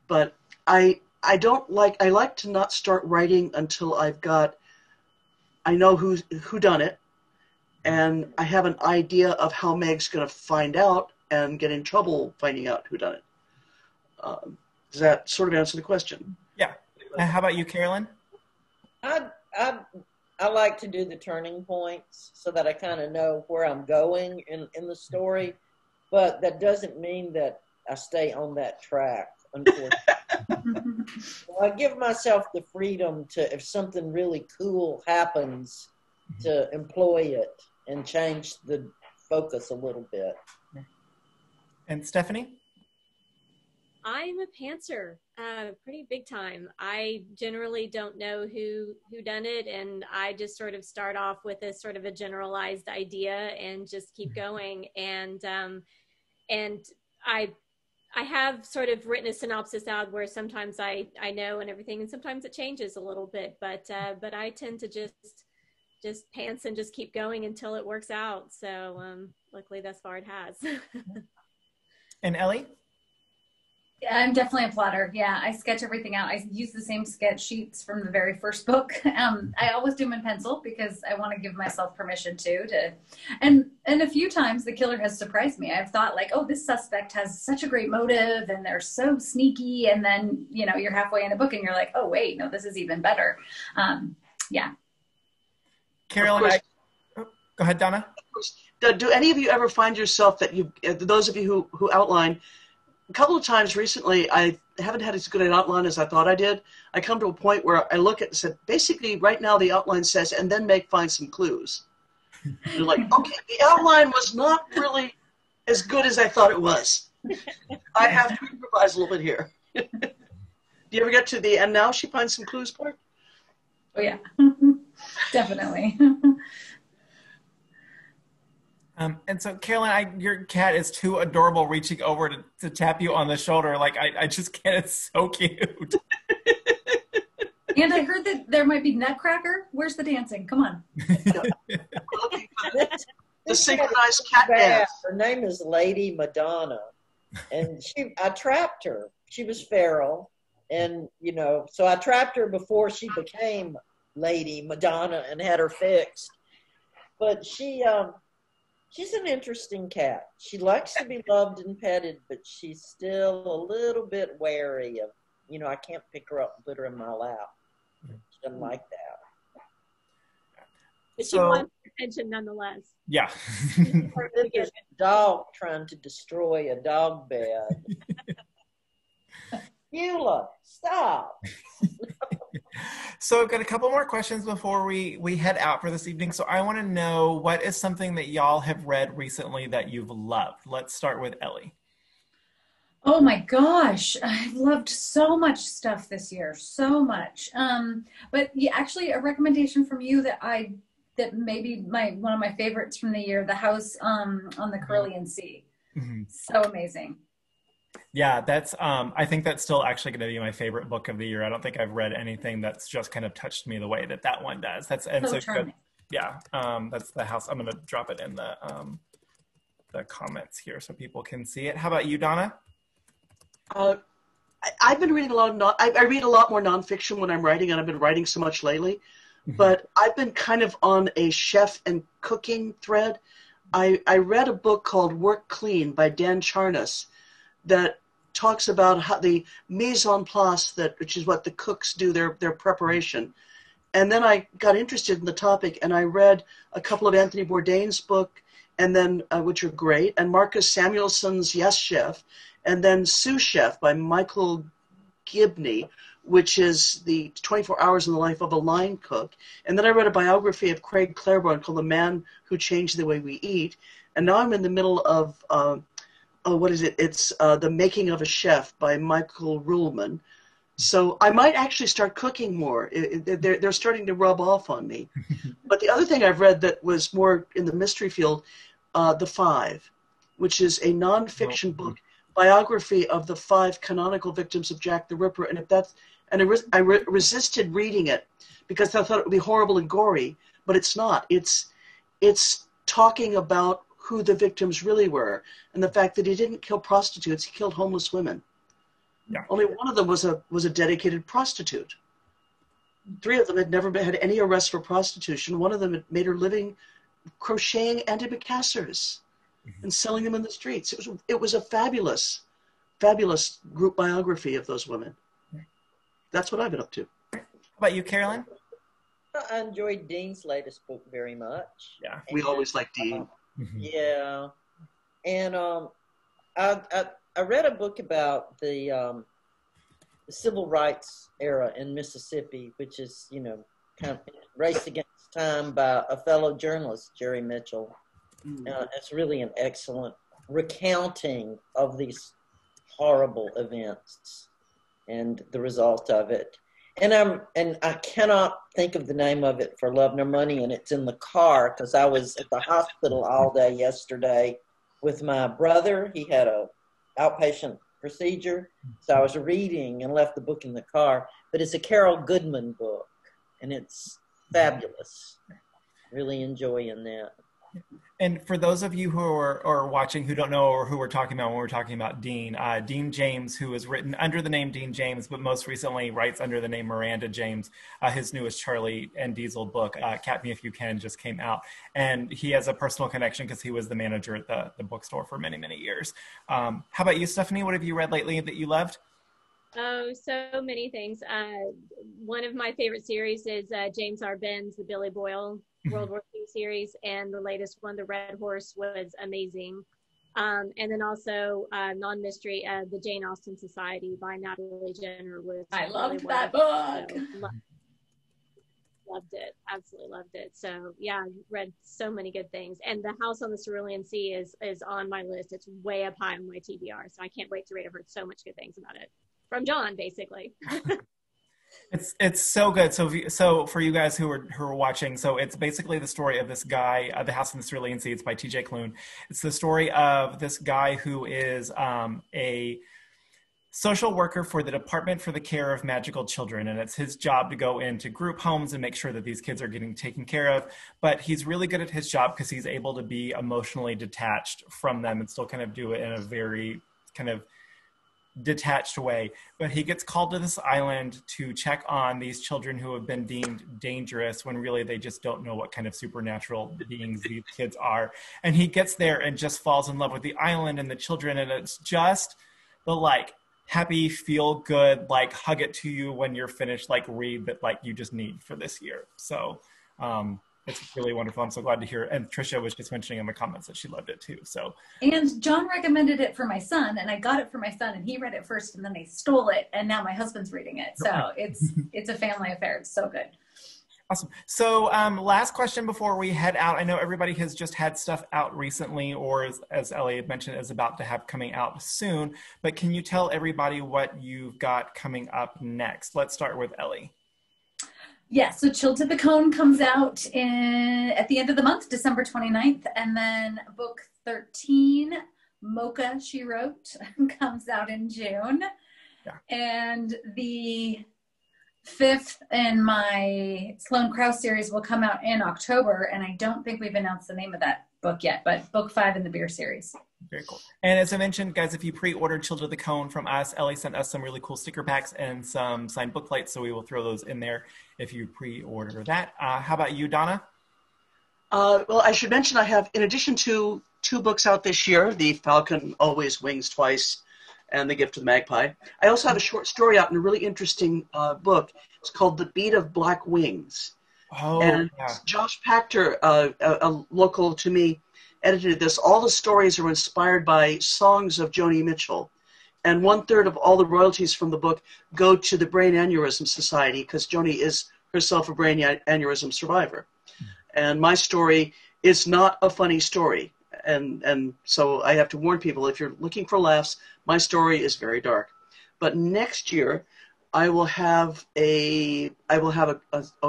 Speaker 4: But I like to not start writing until I know who done it, and I have an idea of how Meg's going to find out and get in trouble finding out who done it. Does that sort of answer the question?
Speaker 1: Yeah. And how about you, Carolyn?
Speaker 3: I like to do the turning points so that I kind of know where I'm going in the story, but that doesn't mean that I stay on that track, unfortunately. I give myself the freedom to, if something really cool happens, to employ it and change the focus a little bit.
Speaker 1: And Stephanie?
Speaker 2: I'm a pantser, pretty big time. I generally don't know who done it, and I just sort of start off with a sort of a generalized idea and just keep going. And I have sort of written a synopsis out where sometimes I know and everything, and sometimes it changes a little bit. But I tend to just pants and just keep going until it works out. So luckily, thus far it has.
Speaker 1: And Ellie?
Speaker 5: I'm definitely a plotter. Yeah, I sketch everything out. I use the same sketch sheets from the very first book. I always do them in pencil because I want to give myself permission and a few times the killer has surprised me. I've thought like, oh, this suspect has such a great motive and they're so sneaky. And then, you know, you're halfway in the book and you're like, oh, wait, no, this is even better. Yeah.
Speaker 1: Carolyn, go ahead, Donna.
Speaker 4: Do any of you ever find yourself that those of you who outline, a couple of times recently, I haven't had as good an outline as I thought I did. I come to a point where I look at and said, basically right now the outline says, and then find some clues. You're like, okay, the outline was not really as good as I thought it was. I have to improvise a little bit here. Do you ever get to the, and now she finds some clues part?
Speaker 5: Oh yeah, definitely.
Speaker 1: And so, Carolyn, your cat is too adorable reaching over to tap you on the shoulder. Like, I just can't. It's so cute.
Speaker 5: And I heard that there might be Nutcracker. Where's the dancing? Come on.
Speaker 4: The synchronized cat dance.
Speaker 3: Her name is Lady Madonna. And I trapped her. She was feral. And, you know, so I trapped her before she became Lady Madonna and had her fixed. But she's an interesting cat. She likes to be loved and petted, but she's still a little bit wary of, you know, I can't pick her up and put her in my lap. She doesn't like that.
Speaker 2: But she wants attention nonetheless.
Speaker 1: Yeah.
Speaker 3: There's a dog trying to destroy a dog bed. Beulah, stop.
Speaker 1: So I've got a couple more questions before we head out for this evening. So I want to know, what is something that y'all have read recently that you've loved? Let's start with Ellie.
Speaker 5: Oh my gosh, I've loved so much stuff this year, so much. But yeah, actually, a recommendation from you that maybe one of my favorites from the year, The House on the Carillion Sea. Mm-hmm. So amazing.
Speaker 1: Yeah, that's I think that's still actually going to be my favorite book of the year. I don't think I've read anything that's just kind of touched me the way that one does. That's so good. Yeah, that's The House. I'm going to drop it in the comments here so people can see it. How about you, Donna?
Speaker 4: I've been reading a lot I read a lot more nonfiction when I'm writing, and I've been writing so much lately. Mm-hmm. But I've been kind of on a chef and cooking thread. I read a book called Work Clean by Dan Charnas that talks about how the mise en place, which is what the cooks do, their preparation. And then I got interested in the topic, and I read a couple of Anthony Bourdain's book, and then which are great, and Marcus Samuelson's Yes Chef, and then Sous Chef by Michael Gibney, which is the 24 Hours in the Life of a Line Cook. And then I read a biography of Craig Claiborne called The Man Who Changed the Way We Eat. And now I'm in the middle of, what is it? It's The Making of a Chef by Michael Ruhlman. So I might actually start cooking more. They're starting to rub off on me. But the other thing I've read that was more in the mystery field, The Five, which is a nonfiction book biography of the 5 canonical victims of Jack the Ripper. And I resisted reading it because I thought it would be horrible and gory, but it's not. It's talking about who the victims really were, and the fact that he didn't kill prostitutes, he killed homeless women. Yeah. Only one of them was a dedicated prostitute. 3 of them had never had any arrests for prostitution. One of them had made her living crocheting antimacassars and selling them in the streets. It was a fabulous group biography of those women. That's what I've been up to.
Speaker 1: How about you, Carolyn?
Speaker 3: I enjoyed Dean's latest book very much.
Speaker 1: Yeah,
Speaker 4: we always like Dean.
Speaker 3: Yeah, and I read a book about the civil rights era in Mississippi, which is, you know, kind of raced against time by a fellow journalist, Jerry Mitchell. It's really an excellent recounting of these horrible events and the result of it. And I cannot think of the name of it for love nor money, and it's in the car because I was at the hospital all day yesterday with my brother. He had a outpatient procedure, so I was reading and left the book in the car. But it's a Carol Goodman book, and it's fabulous. Really enjoying that.
Speaker 1: And for those of you who are watching who don't know or who we're talking about when we're talking about Dean, Dean James, who is written under the name Dean James, but most recently writes under the name Miranda James. His newest Charlie and Diesel book, Cat Me If You Can, just came out. And he has a personal connection because he was the manager at the bookstore for many, many years. How about you, Stephanie? What have you read lately that you loved?
Speaker 2: Oh, so many things. One of my favorite series is James R. Ben's The Billy Boyle World War II series, and the latest one, The Red Horse, was amazing. And then also non-mystery, The Jane Austen Society by Natalie Jenner was
Speaker 5: I
Speaker 2: really
Speaker 5: loved that
Speaker 2: wonderful.
Speaker 5: book.
Speaker 2: So, loved it, absolutely loved it. So yeah, I read so many good things. And The House on the Cerulean Sea is on my list. It's way up high on my TBR, so I can't wait to read it. I've heard so much good things about it from John, basically.
Speaker 1: It's so good. So for you guys who are watching, so it's basically the story of this guy, The House in the Cerulean Sea. It's by T.J. Klune. It's the story of this guy who is a social worker for the Department for the Care of Magical Children, and it's his job to go into group homes and make sure that these kids are getting taken care of. But he's really good at his job because he's able to be emotionally detached from them and still kind of do it in a very kind of detached way. But he gets called to this island to check on these children who have been deemed dangerous when really they just don't know what kind of supernatural beings these kids are. And he gets there and just falls in love with the island and the children, and it's just the like happy, feel good, like hug it to you when you're finished, like read that like you just need for this year. So it's really wonderful. I'm so glad to hear. And Trisha was just mentioning in the comments that she loved it too. So,
Speaker 5: and John recommended it for my son, and I got it for my son, and he read it first, and then they stole it, and now my husband's reading it. So it's a family affair. It's so good.
Speaker 1: Awesome. So last question before we head out. I know everybody has just had stuff out recently, or as Ellie had mentioned, is about to have coming out soon. But can you tell everybody what you've got coming up next? Let's start with Ellie.
Speaker 5: Yeah, so Chilled to the Cone comes out at the end of the month, December 29th. And then book 13, Mocha, She Wrote, comes out in June.
Speaker 1: Yeah.
Speaker 5: And the 5th in my Sloan Krause series will come out in October. And I don't think we've announced the name of that book yet, but book 5 in the beer series.
Speaker 1: Very cool. And as I mentioned, guys, if you pre-ordered Chilled to the Cone from us, Ellie sent us some really cool sticker packs and some signed book plates, so we will throw those in there if you pre-order that. How about you, Donna?
Speaker 4: Well, I should mention I have, in addition to 2 books out this year, The Falcon Always Wings Twice and The Gift of the Magpie, I also have a short story out in a really interesting book. It's called The Beat of Black Wings.
Speaker 1: Oh,
Speaker 4: and
Speaker 1: yeah.
Speaker 4: Josh Pachter, a local to me, edited this. All the stories are inspired by songs of Joni Mitchell. And 1/3 of all the royalties from the book go to the Brain Aneurysm Society because Joni is herself a brain aneurysm survivor. And my story is not a funny story. And so I have to warn people, if you're looking for laughs, my story is very dark. But next year, I will have a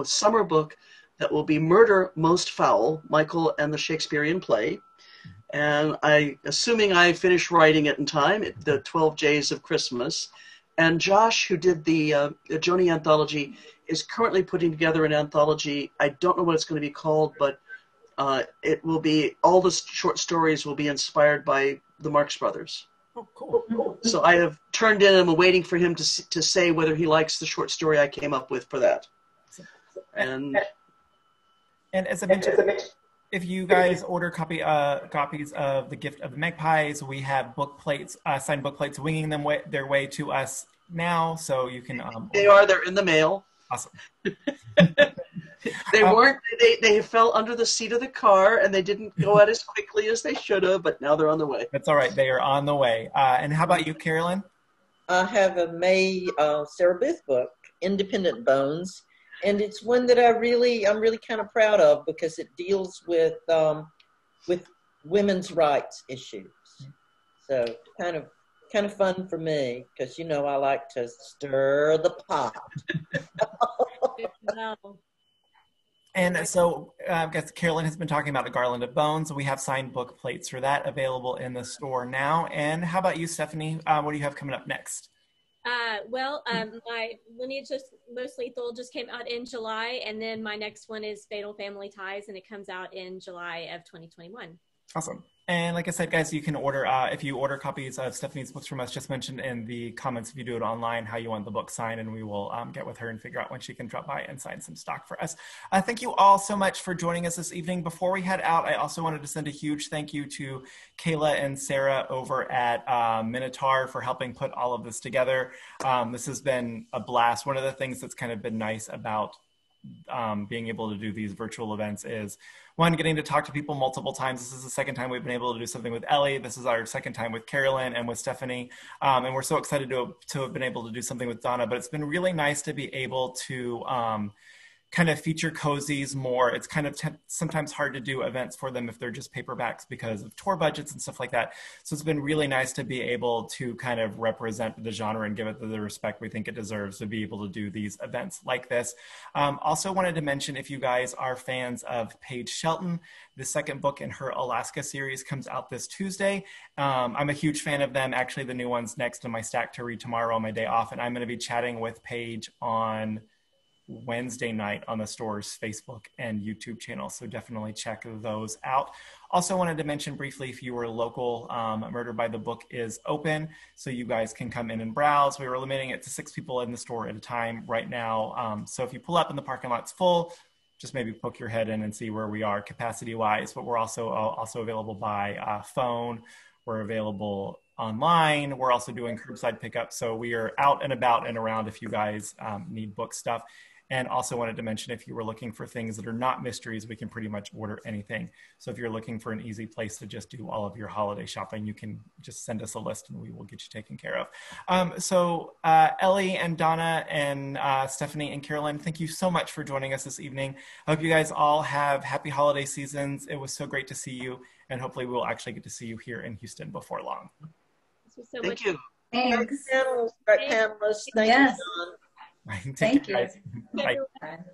Speaker 4: summer book that will be Murder Most Foul, Michael and the Shakespearean Play. And assuming I finish writing it in time, the 12 Days of Christmas. And Josh, who did the Joni anthology, is currently putting together an anthology. I don't know what it's going to be called, but it will be, all the short stories will be inspired by the Marx Brothers.
Speaker 1: Oh, cool.
Speaker 4: So I have turned in, I'm waiting for him to say whether he likes the short story I came up with for that. And
Speaker 1: as I mentioned, if you guys order copies of The Gift of the Magpies, we have book plates, signed book plates, winging their way to us now, so you can.
Speaker 4: They're in the mail.
Speaker 1: Awesome.
Speaker 4: They fell under the seat of the car, and they didn't go out as quickly as they should have, but now they're on the way.
Speaker 1: That's all right. They are on the way. And how about you, Carolyn?
Speaker 3: I have a May Sarah Booth book, Independent Bones. And it's one that I'm really kind of proud of because it deals with women's rights issues. So kind of fun for me because I like to stir the pot.
Speaker 1: And so I guess Carolyn has been talking about A Garland of Bones. We have signed book plates for that available in the store now. And how about you, Stephanie? What do you have coming up next?
Speaker 2: My Lineage Most Lethal just came out in July, and then my next one is Fatal Family Ties, and it comes out in July of 2021.
Speaker 1: Awesome. And like I said, guys, you can order, if you order copies of Stephanie's books from us, just mention in the comments if you do it online how you want the book signed, and we will get with her and figure out when she can drop by and sign some stock for us. Thank you all so much for joining us this evening. Before we head out, I also wanted to send a huge thank you to Kayla and Sarah over at Minotaur for helping put all of this together. This has been a blast. One of the things that's kind of been nice about being able to do these virtual events is, one, getting to talk to people multiple times. This is the second time we've been able to do something with Ellie. This is our second time with Carolyn and with Stephanie. And we're so excited to have been able to do something with Donna, but it's been really nice to be able to kind of feature cozies more. It's kind of sometimes hard to do events for them if they're just paperbacks because of tour budgets and stuff like that. So it's been really nice to be able to kind of represent the genre and give it the respect we think it deserves to be able to do these events like this. Also wanted to mention, if you guys are fans of Paige Shelton, the second book in her Alaska series comes out this Tuesday. I'm a huge fan of them. Actually, the new one's next in my stack to read tomorrow on my day off, and I'm going to be chatting with Paige on Wednesday night on the store's Facebook and YouTube channel. So definitely check those out. Also wanted to mention briefly, if you were local, Murder by the Book is open, so you guys can come in and browse. We were limiting it to 6 people in the store at a time right now. So if you pull up and the parking lot's full, just maybe poke your head in and see where we are capacity wise, but we're also available by phone. We're available online. We're also doing curbside pickup. So we are out and about and around if you guys need book stuff. And also wanted to mention, if you were looking for things that are not mysteries, we can pretty much order anything. So if you're looking for an easy place to just do all of your holiday shopping, you can just send us a list and we will get you taken care of. Ellie and Donna and Stephanie and Carolyn, thank you so much for joining us this evening. I hope you guys all have happy holiday seasons. It was so great to see you, and hopefully we'll actually get to see you here in Houston before long.
Speaker 2: This was so
Speaker 4: Thank
Speaker 2: much
Speaker 4: you.
Speaker 5: Thanks.
Speaker 3: Panelists, thank
Speaker 5: Yes.
Speaker 3: you, John.
Speaker 1: Take
Speaker 5: Thank
Speaker 1: care,
Speaker 5: you.
Speaker 1: guys. Bye.
Speaker 2: fun.